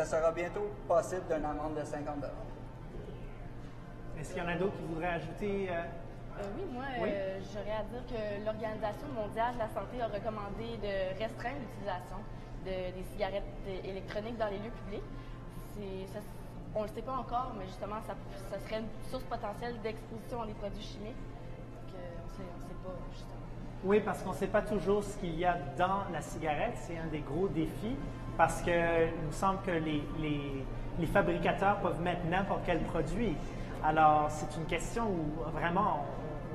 sera bientôt possible d'une amende de 50 $. Est-ce qu'il y en a d'autres qui voudraient ajouter? Oui, moi, j'aurais à dire que l'Organisation mondiale de la santé a recommandé de restreindre l'utilisation des cigarettes électroniques dans les lieux publics. On ne le sait pas encore, mais justement, ça serait une source potentielle d'exposition à des produits chimiques. Donc, on ne sait pas, justement. Oui, parce qu'on ne sait pas toujours ce qu'il y a dans la cigarette. C'est un des gros défis parce qu'il me semble que les fabricateurs peuvent mettre n'importe quel produit. Alors, c'est une question où vraiment,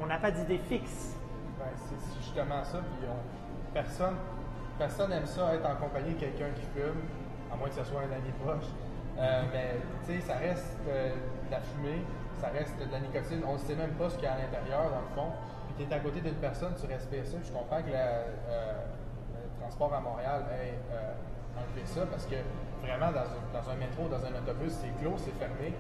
on n'a pas d'idée fixe. Ben, c'est justement ça. Puis personne n'aime ça être en compagnie de quelqu'un qui fume, à moins que ce soit un ami proche. Mais tu sais, ça reste de la fumée, ça reste de la nicotine. On ne sait même pas ce qu'il y a à l'intérieur, dans le fond. Puis tu es à côté d'une personne, tu respires ça. Je comprends que le transport à Montréal ait enlevé ça parce que vraiment, dans un métro, dans un autobus, c'est clos, c'est fermé.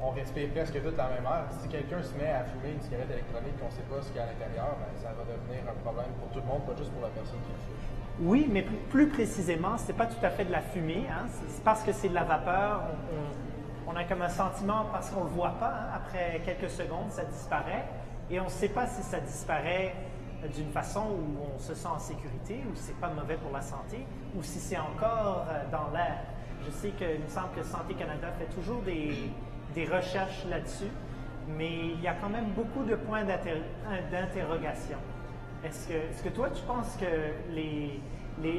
On respire presque toute la même air. Si quelqu'un se met à fumer une cigarette électronique et qu'on ne sait pas ce qu'il y a à l'intérieur, ben, ça va devenir un problème pour tout le monde, pas juste pour la personne qui le fume. Oui, mais plus précisément, ce n'est pas tout à fait de la fumée. Hein? C'est parce que c'est de la vapeur. On a comme un sentiment, parce qu'on ne le voit pas, hein? Après quelques secondes, ça disparaît. Et on ne sait pas si ça disparaît d'une façon où on se sent en sécurité, ou si ce n'est pas mauvais pour la santé, ou si c'est encore dans l'air. Je sais qu'il me semble que Santé Canada fait toujours des recherches là-dessus, mais il y a quand même beaucoup de points d'interrogation. Est-ce que toi, tu penses que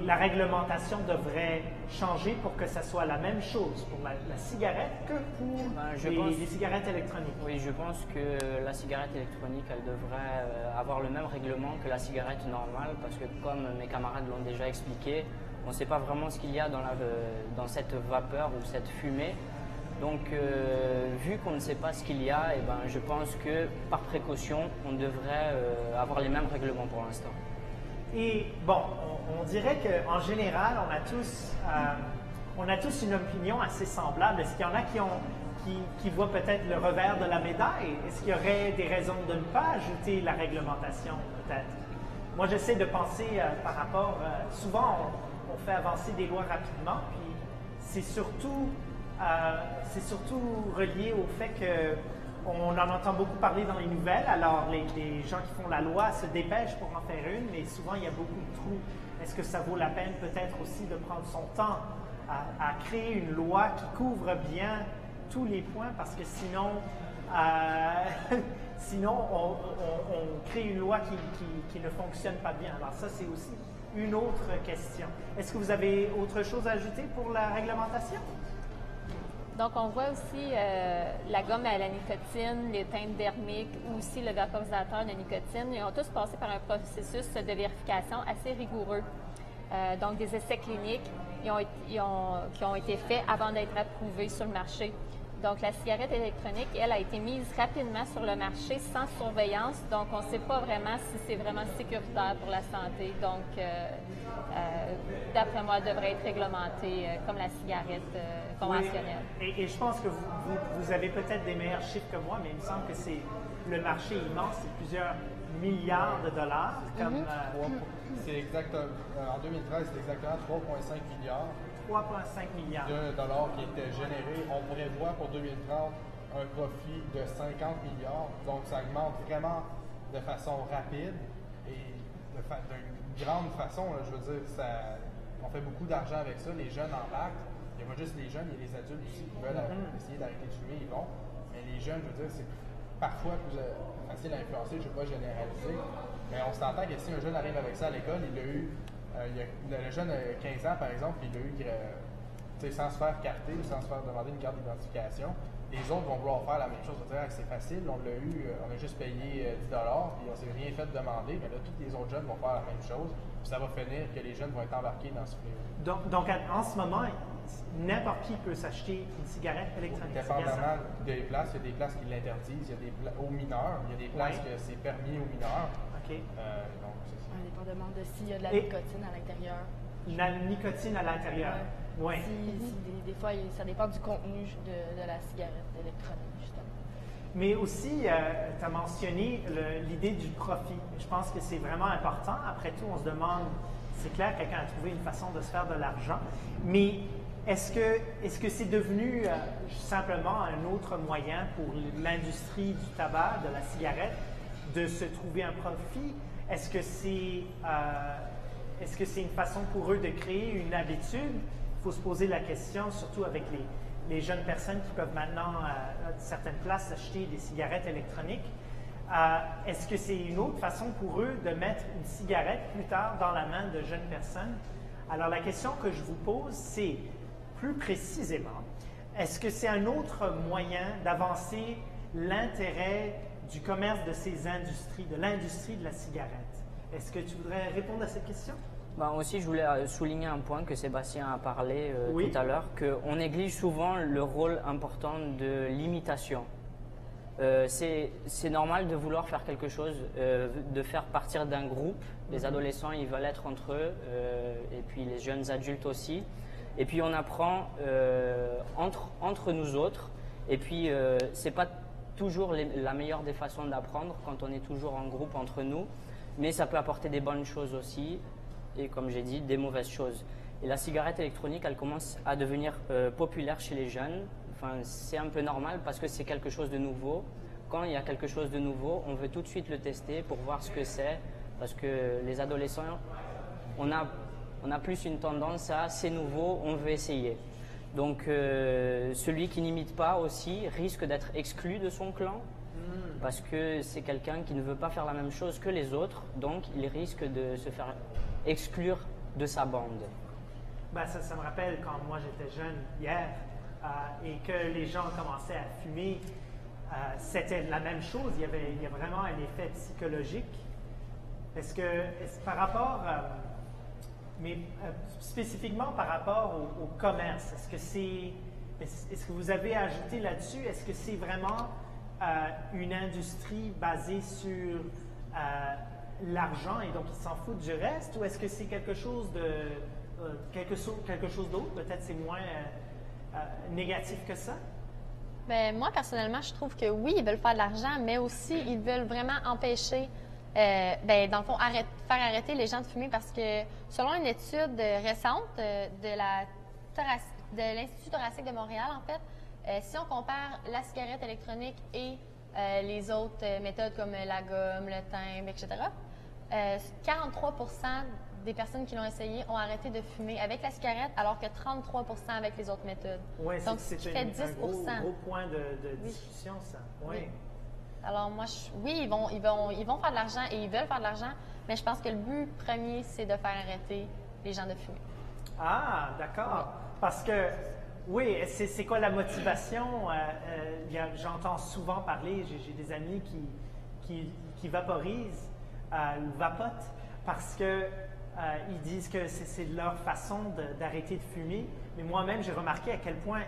la réglementation devrait changer pour que ça soit la même chose pour la cigarette que pour les cigarettes électroniques? Oui, je pense que la cigarette électronique, elle devrait avoir le même règlement que la cigarette normale, parce que comme mes camarades l'ont déjà expliqué, on ne sait pas vraiment ce qu'il y a dans cette vapeur ou cette fumée. Donc, vu qu'on ne sait pas ce qu'il y a, eh ben, je pense que par précaution, on devrait avoir les mêmes règlements pour l'instant. Et bon, on dirait qu'en général, on a tous une opinion assez semblable. Est-ce qu'il y en a qui voient peut-être le revers de la médaille? Est-ce qu'il y aurait des raisons de ne pas ajouter la réglementation, peut-être? Moi, j'essaie de penser par rapport... souvent, on fait avancer des lois rapidement, puis c'est surtout relié au fait qu'on en entend beaucoup parler dans les nouvelles. Alors, les gens qui font la loi se dépêchent pour en faire une, mais souvent, il y a beaucoup de trous. Est-ce que ça vaut la peine peut-être aussi de prendre son temps à créer une loi qui couvre bien tous les points? Parce que sinon, on crée une loi qui ne fonctionne pas bien. Alors ça, c'est aussi une autre question. Est-ce que vous avez autre chose à ajouter pour la réglementation? Donc, on voit aussi la gomme à la nicotine, les teintes dermiques ou aussi le vaporisateur de nicotine. Ils ont tous passé par un processus de vérification assez rigoureux. Donc, des essais cliniques qui ont été faits avant d'être approuvés sur le marché. Donc, la cigarette électronique, elle, a été mise rapidement sur le marché sans surveillance. Donc, on ne sait pas vraiment si c'est vraiment sécuritaire pour la santé. Donc, d'après moi, elle devrait être réglementée comme la cigarette conventionnelle. Oui, et je pense que vous avez peut-être des meilleurs chiffres que moi, mais il me semble que c'est le marché immense, c'est plusieurs milliards de dollars. C'est exactement, en 2013, c'est exactement 3,5 milliards. 3,5 milliards de dollars qui étaient générés. On prévoit pour 2030 un profit de 50 milliards. Donc, ça augmente vraiment de façon rapide et d'une grande façon. Là, je veux dire, on fait beaucoup d'argent avec ça. Les jeunes embarquent. Il n'y a pas juste les jeunes, il y a les adultes aussi qui veulent essayer d'arrêter de fumer, ils vont. Mais les jeunes, je veux dire, c'est parfois plus facile à influencer. Je ne veux pas généraliser. Mais on s'entend que si un jeune arrive avec ça à l'école, il l'a eu. Le jeune a 15 ans, par exemple, il l'a eu sans se faire carter, sans se faire demander une carte d'identification. Les autres vont vouloir faire la même chose. C'est facile, on l'a eu, on a juste payé 10 $, puis on ne s'est rien fait demander, mais là, tous les autres jeunes vont faire la même chose, puis ça va finir que les jeunes vont être embarqués dans ce fléau. Donc, en ce moment, n'importe qui peut s'acheter une cigarette électronique. Dépendamment des places, il y a des places qui l'interdisent, il y a des aux mineurs, il y a des places que c'est permis aux mineurs. OK. Donc, c'est ça. Indépendamment de s'il y a de la nicotine à l'intérieur. La nicotine à l'intérieur. Oui. Des fois, ça dépend du contenu de la cigarette électronique, justement. Mais aussi, tu as mentionné l'idée du profit. Je pense que c'est vraiment important. Après tout, on se demande, c'est clair, quelqu'un a trouvé une façon de se faire de l'argent, mais est-ce que c'est devenu simplement un autre moyen pour l'industrie du tabac, de la cigarette, de se trouver un profit? Est-ce que c'est une façon pour eux de créer une habitude? Il faut se poser la question, surtout avec les jeunes personnes qui peuvent maintenant, à certaines places, acheter des cigarettes électroniques. Est-ce que c'est une autre façon pour eux de mettre une cigarette plus tard dans la main de jeunes personnes? Alors la question que je vous pose, c'est plus précisément, est-ce que c'est un autre moyen d'avancer l'intérêt du commerce de ces industries, de l'industrie de la cigarette? Est-ce que tu voudrais répondre à cette question? Ben aussi, je voulais souligner un point que Sébastien a parlé Oui. tout à l'heure, qu'on néglige souvent le rôle important de l'imitation. C'est normal de vouloir faire quelque chose, de faire partir d'un groupe. Les adolescents, ils veulent être entre eux, et puis les jeunes adultes aussi. Et puis on apprend entre nous autres. Et puis c'est pas toujours la meilleure des façons d'apprendre quand on est toujours en groupe entre nous, mais ça peut apporter des bonnes choses aussi, et comme j'ai dit, des mauvaises choses. Et la cigarette électronique, elle commence à devenir populaire chez les jeunes. Enfin, c'est un peu normal parce que c'est quelque chose de nouveau. Quand il y a quelque chose de nouveau, on veut tout de suite le tester pour voir ce que c'est, parce que les adolescents, on a plus une tendance à c'est nouveau, on veut essayer. Donc celui qui n'imite pas aussi risque d'être exclu de son clan, parce que c'est quelqu'un qui ne veut pas faire la même chose que les autres, donc il risque de se faire exclure de sa bande. Ben, ça me rappelle quand moi j'étais jeune hier et que les gens commençaient à fumer, c'était la même chose, il y a vraiment un effet psychologique. Par rapport, mais spécifiquement par rapport au commerce, est-ce que vous avez ajouté là-dessus, est-ce que c'est vraiment une industrie basée sur l'argent et donc ils s'en foutent du reste, ou est-ce que c'est quelque chose d'autre, peut-être c'est moins négatif que ça? Bien, moi, personnellement, je trouve que oui, ils veulent faire de l'argent, mais aussi, ils veulent vraiment empêcher, dans le fond, faire arrêter les gens de fumer parce que, selon une étude récente de l'Institut thoracique de Montréal, en fait, si on compare la cigarette électronique et les autres méthodes comme la gomme, le timbre, etc., 43 des personnes qui l'ont essayé ont arrêté de fumer avec la cigarette, alors que 33 avec les autres méthodes. Oui, donc c'est fait 10 un gros point de discussion, ça. Oui. Alors moi, ils vont faire de l'argent et ils veulent faire de l'argent, mais je pense que le but premier, c'est de faire arrêter les gens de fumer. Ah, d'accord. Parce que, oui, c'est quoi la motivation? J'entends souvent parler, j'ai des amis qui vaporisent ou vapotent parce que ils disent que c'est leur façon d'arrêter de fumer. Mais moi-même, j'ai remarqué à quel point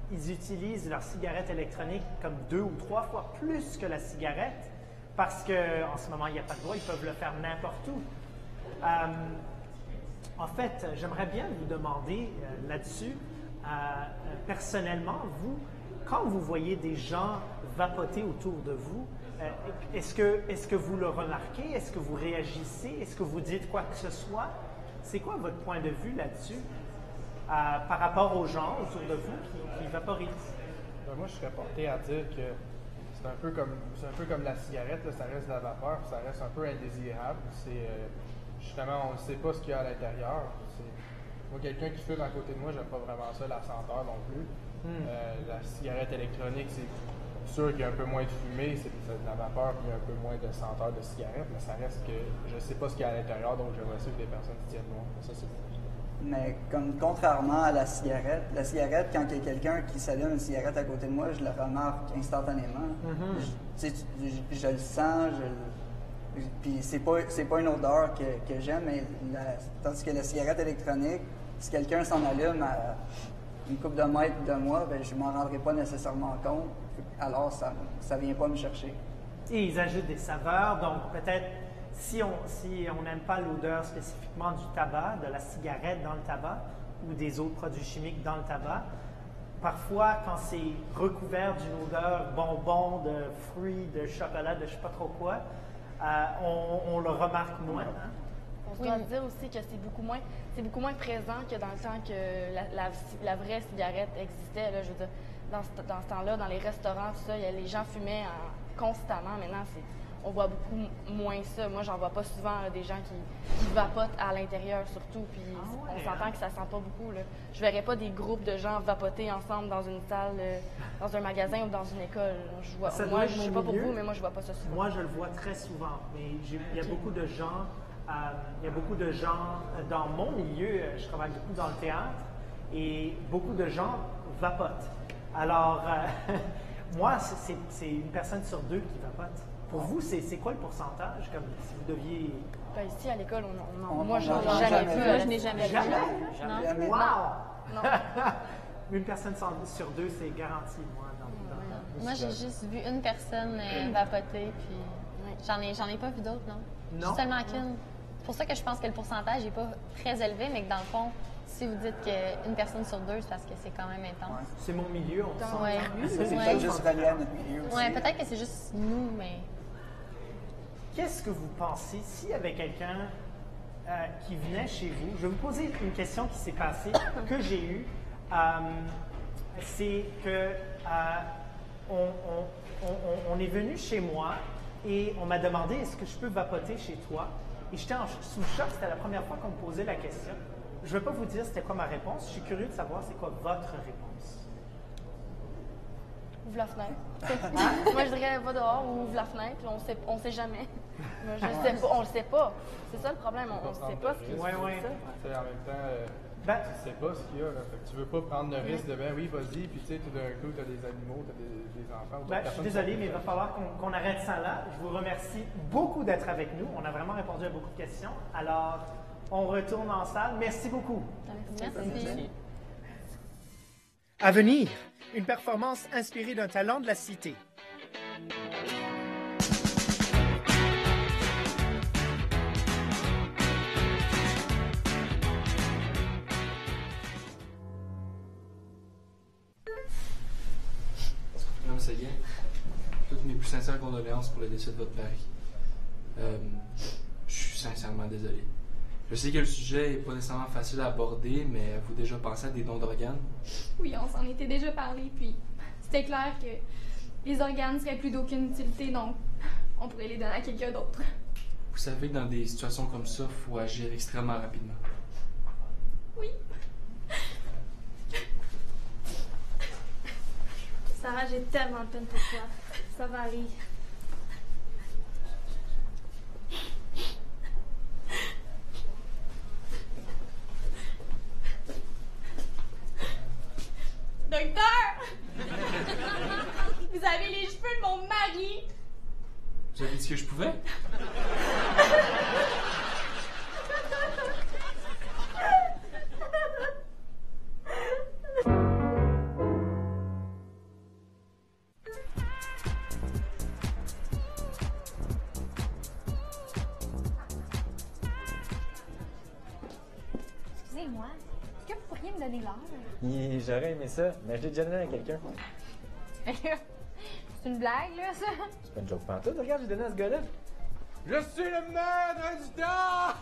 ils utilisent leur cigarette électronique comme 2 ou 3 fois plus que la cigarette parce qu'en ce moment, il n'y a pas de droit, ils peuvent le faire n'importe où. En fait, j'aimerais bien vous demander là-dessus, personnellement, vous, quand vous voyez des gens vapoter autour de vous, est-ce que vous le remarquez? Est-ce que vous réagissez? Est-ce que vous dites quoi que ce soit? C'est quoi votre point de vue là-dessus par rapport aux gens autour de vous qui vaporisent? Moi, je serais porté à dire que c'est un peu comme la cigarette, là, ça reste de la vapeur, ça reste un peu indésirable. Justement, on ne sait pas ce qu'il y a à l'intérieur. Moi, quelqu'un qui fume à côté de moi, j'aime pas vraiment ça, la senteur non plus. La cigarette électronique, c'est sûr qu'il y a un peu moins de fumée, c'est de la vapeur, puis il y a un peu moins de senteur de cigarette, mais ça reste que je ne sais pas ce qu'il y a à l'intérieur, donc j'aimerais ça que des personnes se tiennent loin. Ça, c'est Mais contrairement à la cigarette, quand il y a quelqu'un qui s'allume une cigarette à côté de moi, je le remarque instantanément. Je le sens, puis c'est pas une odeur que j'aime, mais tandis que la cigarette électronique, si quelqu'un s'en allume à une couple de mètres de moi, ben, je m'en rendrai pas nécessairement compte, alors ça vient pas me chercher. Et ils ajoutent des saveurs, donc peut-être si on n'aime pas l'odeur spécifiquement du tabac, de la cigarette dans le tabac ou des autres produits chimiques dans le tabac, parfois, quand c'est recouvert d'une odeur bonbon, de fruits, de chocolat, de je sais pas trop quoi, on le remarque moins. Hein? On doit dire aussi que c'est beaucoup moins présent que dans le temps que la vraie cigarette existait. Là, je veux dire, dans ce temps-là, dans les restaurants, tout ça, les gens fumaient constamment. Maintenant, on voit beaucoup moins ça. Moi, j'en vois pas souvent des gens qui vapotent à l'intérieur surtout. Puis on s'entend que ça sent pas beaucoup. Là. Je verrais pas des groupes de gens vapoter ensemble dans une salle, dans un magasin ou dans une école. Moi, je sais pas pour vous, mais moi, je vois pas ça souvent. Moi, je le vois très souvent. Mais il y a beaucoup de gens. Il y a beaucoup de gens dans mon milieu. Je travaille beaucoup dans le théâtre et beaucoup de gens vapotent. Alors, moi, c'est une personne sur deux qui vapote. Pour vous, c'est quoi le pourcentage, comme si vous deviez... Ben, ici, à l'école, moi, je n'ai jamais vu. Moi, je n'ai jamais vu. Jamais? Wow! Non. Une personne sur deux, c'est garanti, moi. Moi, j'ai juste vu une personne vapoter, puis j'en ai pas vu d'autres, non? Non? Seulement qu'une. C'est pour ça que je pense que le pourcentage n'est pas très élevé, mais que dans le fond, si vous dites qu'une personne sur deux, c'est parce que c'est quand même intense. C'est mon milieu, on sent. Ouais. C'est peut-être juste relié à notre milieu aussi. Oui, peut-être que c'est juste nous, mais... Qu'est-ce que vous pensez s'il y avait quelqu'un qui venait chez vous? Je vais vous poser une question qui s'est passée, que j'ai eue. C'est que on est venu chez moi et on m'a demandé est-ce que je peux vapoter chez toi? Et j'étais sous le choc, c'était la première fois qu'on me posait la question. Je ne vais pas vous dire c'était quoi ma réponse, je suis curieux de savoir c'est quoi votre réponse. Ouvre la fenêtre. Moi, je dirais va dehors ou ouvre la fenêtre, on sait jamais. Moi, je sais pas, on le sait pas. C'est ça le problème, on ne sait pas ce qui se passe. En même temps, tu sais pas ce qu'il y a. Là. Fait que tu veux pas prendre le risque de oui, vas-y, puis tu sais, tout d'un coup, tu as des animaux, tu as des enfants. Je suis désolé, mais il va falloir qu'on arrête ça là. Je vous remercie beaucoup d'être avec nous. On a vraiment répondu à beaucoup de questions. Alors, on retourne en salle. Merci beaucoup. Merci. À venir, une performance inspirée d'un talent de la cité. Madame Seguin, toutes mes plus sincères condoléances pour le décès de votre mari. Je suis sincèrement désolé. Je sais que le sujet n'est pas nécessairement facile à aborder, mais avez-vous déjà pensé à des dons d'organes? Oui, on s'en était déjà parlé, puis c'était clair que les organes seraient plus d'aucune utilité, donc on pourrait les donner à quelqu'un d'autre. Vous savez que dans des situations comme ça, il faut agir extrêmement rapidement. Oui. Sarah, j'ai tellement de peine pour toi. Ça va aller. Docteur! Vous avez les cheveux de mon mari! Vous avez dit ce que je pouvais? Excusez-moi, est-ce que vous pourriez me donner l'heure? J'aurais aimé ça, mais je l'ai déjà donné à quelqu'un. C'est une blague, là, ça? C'est pas une joke pantoute, regarde, j'ai donné à ce gars-là. Je suis le maître du temps!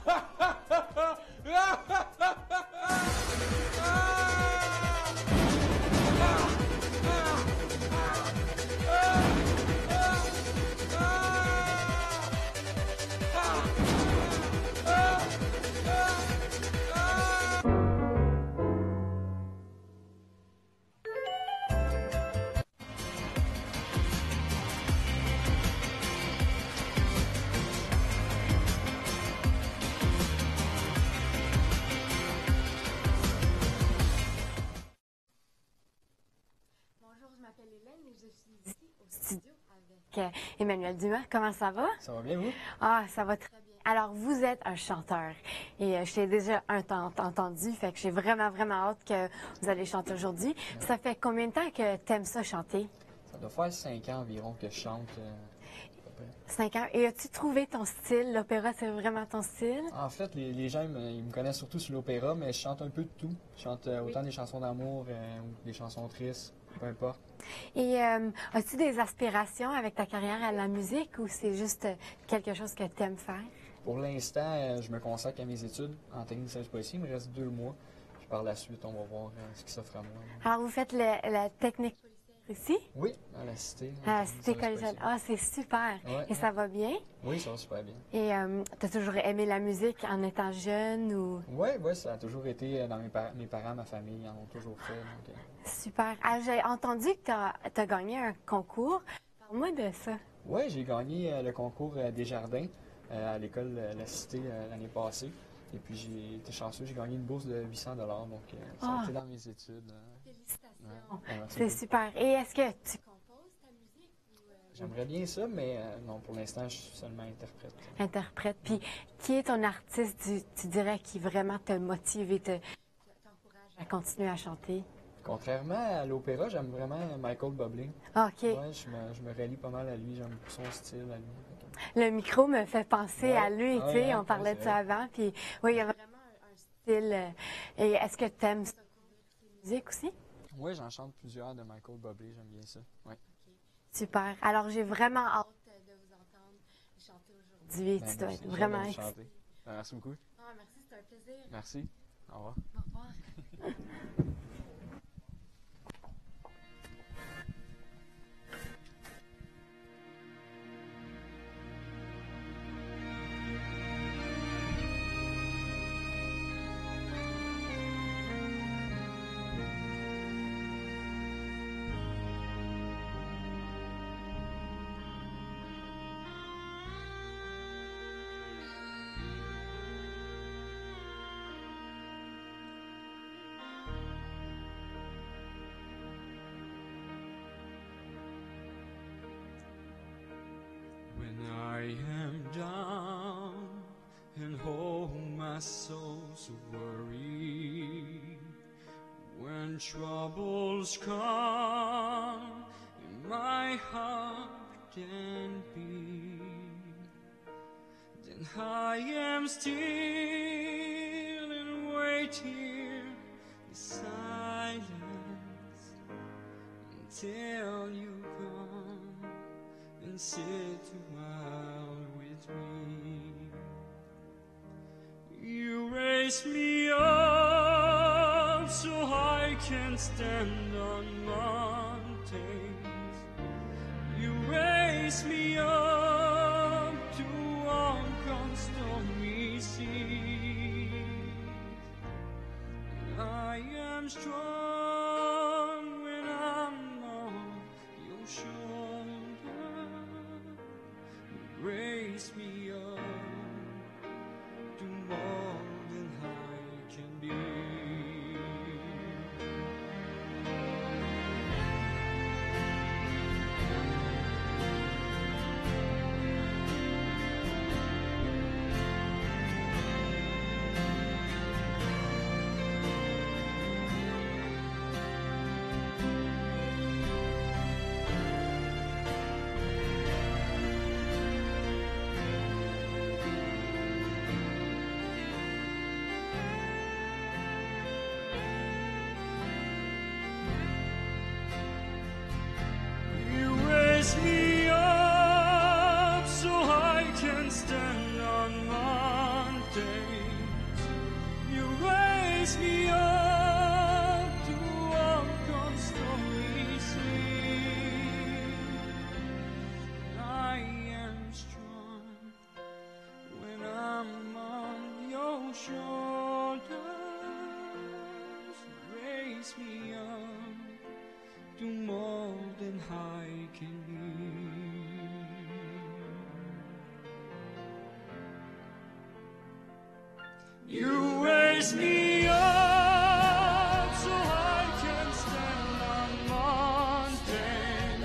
Studio avec Emmanuel Dumas. Comment ça va? Ça va bien, vous? Ah, ça va très bien. Alors, vous êtes un chanteur et je t'ai déjà entendu, fait que j'ai vraiment, vraiment hâte que vous allez chanter aujourd'hui. Ça fait combien de temps que tu aimes ça chanter? Ça doit faire 5 ans environ que je chante. 5 ans. Et as-tu trouvé ton style? L'opéra, c'est vraiment ton style? En fait, les gens, ils me connaissent surtout sur l'opéra, mais je chante un peu de tout. Je chante autant des chansons d'amour ou des chansons tristes, peu importe. Et as-tu des aspirations avec ta carrière à la musique ou c'est juste quelque chose que tu aimes faire? Pour l'instant, je me consacre à mes études en technicien de poésie. Il me reste 2 mois. Puis par la suite, on va voir ce qui s'offre à moi. Alors, vous faites la technique policière ici? Oui, à la Cité. À la Cité collégiale. Ah, c'est super. Ouais, et ça va bien? Oui, ça va super bien. Et tu as toujours aimé la musique en étant jeune ou? Oui, ça a toujours été dans mes parents, ma famille, en ont toujours fait. Donc, Super. Ah, j'ai entendu que tu as gagné un concours. Parle-moi de ça. Oui, j'ai gagné le concours des jardins à l'école La Cité l'année passée. Et puis j'ai été chanceux, j'ai gagné une bourse de 800 $, donc ça a été dans mes études. Félicitations. C'est super. Et est-ce que tu composes ta musique? J'aimerais bien ça, mais non, pour l'instant, je suis seulement interprète. Interprète. Puis qui est ton artiste, tu dirais, qui vraiment te motive et t'encourage à continuer à chanter? Contrairement à l'opéra, j'aime vraiment Michael Bublé. OK. Ouais, je me relie pas mal à lui, j'aime son style à lui. Le micro me fait penser à lui, tu sais, on parlait de ça vrai. avant, puis oui, il y a vraiment un style. Et est-ce que tu aimes ça, musique aussi? Oui, j'en chante plusieurs de Michael Bublé, j'aime bien ça. Ouais. Super. Alors, j'ai vraiment hâte de vous entendre chanter aujourd'hui. Tu dois être vraiment excité. Merci beaucoup. Ah, merci, c'était un plaisir. Merci. Au revoir. Au revoir. When I am down and oh my soul's worried, when troubles come and my heart can beat, then I am still and wait here in silence until you come and sit a while with me. You raise me up so I can stand on mountains. You raise me up to walk on stormy seas. I am strong when I'm on your shoulder. Raise me up to more than I can be. You raise me up so I can stand on mountains. You raise me up to walk on stormy seas. I am strong when I'm on your shoulders. Raise me up to more than I can be. You raise me up so I can stand on mountains.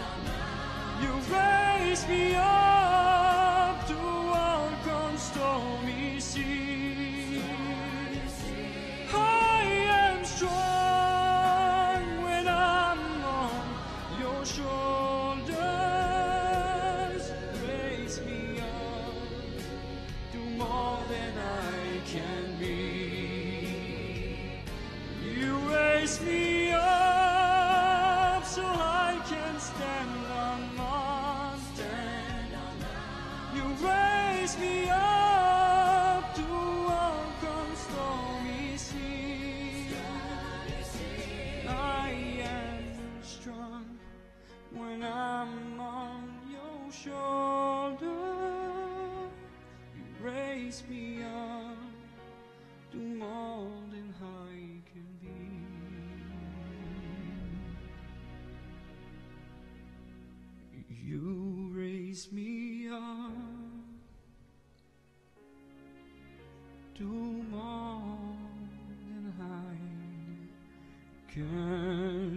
You raise me up to walk on stormy seas. I am strong when I'm on your shoulders. Raise me raise me up so I can stand on mountains. You raise me up to walk on stormy seas. I am strong when I'm on your shoulder. You raise me up to more than I can be. You raise me up to more than I can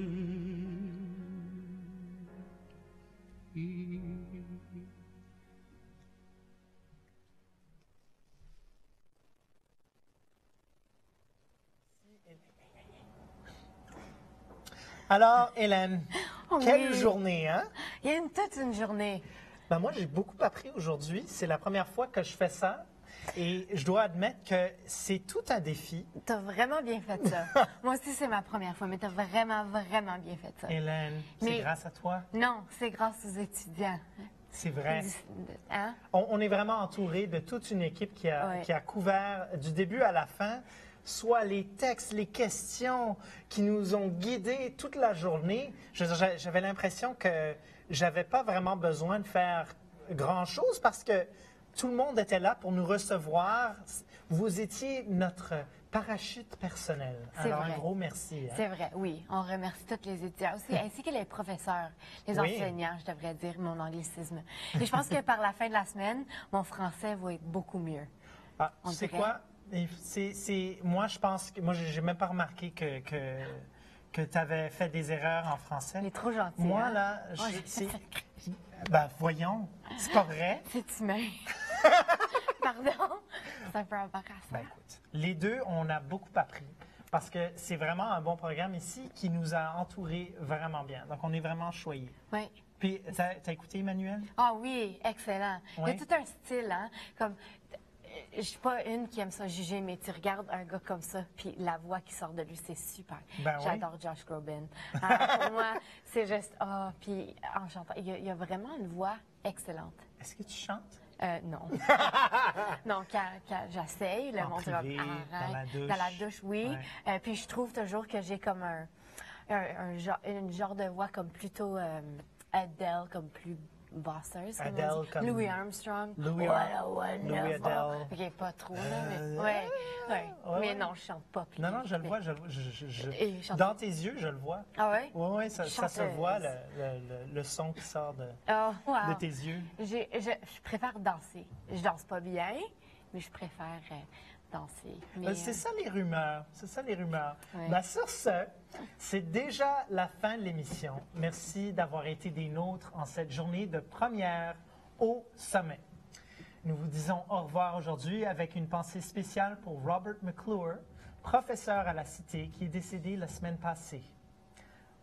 be. Alors, Hélène, Oh quelle oui. journée, hein? Il y a toute une journée. Ben moi, j'ai beaucoup appris aujourd'hui. C'est la première fois que je fais ça. Et je dois admettre que c'est tout un défi. T'as vraiment bien fait ça. Moi aussi, c'est ma première fois, mais t'as vraiment, vraiment bien fait ça. Hélène, c'est Mais- grâce à toi. Non, c'est grâce aux étudiants. C'est vrai. Hein? On est vraiment entouré de toute une équipe qui a, Ouais. qui a couvert du début à la fin, soit les textes, les questions qui nous ont guidés toute la journée. J'avais l'impression que j'avais pas vraiment besoin de faire grand-chose parce que tout le monde était là pour nous recevoir. Vous étiez notre parachute personnel. C'est Alors, vrai. un gros merci. hein. C'est vrai, oui. On remercie tous les étudiants aussi, ainsi que les professeurs, les Oui. enseignants, je devrais dire, mon anglicisme. Et je pense que par la fin de la semaine, mon français va être beaucoup mieux. Ah, On tu sais dirait. quoi? Moi, je pense que... Moi, j'ai même pas remarqué que tu avais fait des erreurs en français. Il est trop gentil. Moi, hein? là, Ouais, ben, voyons, c'est pas vrai. C'est humain. Pardon? C'est un peu embarrassant. Ben, écoute, les deux, on a beaucoup appris parce que c'est vraiment un bon programme ici qui nous a entourés vraiment bien. Donc, on est vraiment choyés. Oui. Puis, t'as écouté Emmanuel? Ah oui, excellent. Il y Ouais. a tout un style, hein? Comme, je suis pas une qui aime ça juger, mais tu regardes un gars comme ça, puis la voix qui sort de lui, c'est super. Ben oui. J'adore Josh Groban. Alors, pour moi, c'est juste, puis en chantant, il y a vraiment une voix excellente. Est-ce que tu chantes? Non. Non, quand j'essaye, le En monde va privé, arrête. dans la douche. Dans la douche, oui. Ouais. Puis je trouve toujours que j'ai comme une genre de voix comme plutôt Adele, comme plus bosseuse. comme on Adele, dit. comme Louis Armstrong. Louis What Ar- a wonderful- Louis Adele. OK, pas trop, là, mais... Ouais. ouais. Mais non, je chante pas. Puis Non, je le vois. Et chante- Dans tes yeux, je le vois. Ah ouais? Oui, ça se Chanteuse. voit, le son qui sort de wow. tes yeux. Je préfère danser. Je danse pas bien, mais je préfère danser. Mais, C'est ça les rumeurs. C'est ça les rumeurs. Ouais. Ben, sur ce, c'est déjà la fin de l'émission. Merci d'avoir été des nôtres en cette journée de première au sommet. Nous vous disons au revoir aujourd'hui avec une pensée spéciale pour Robert McClure, professeur à la Cité qui est décédé la semaine passée.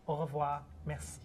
Au revoir. Merci.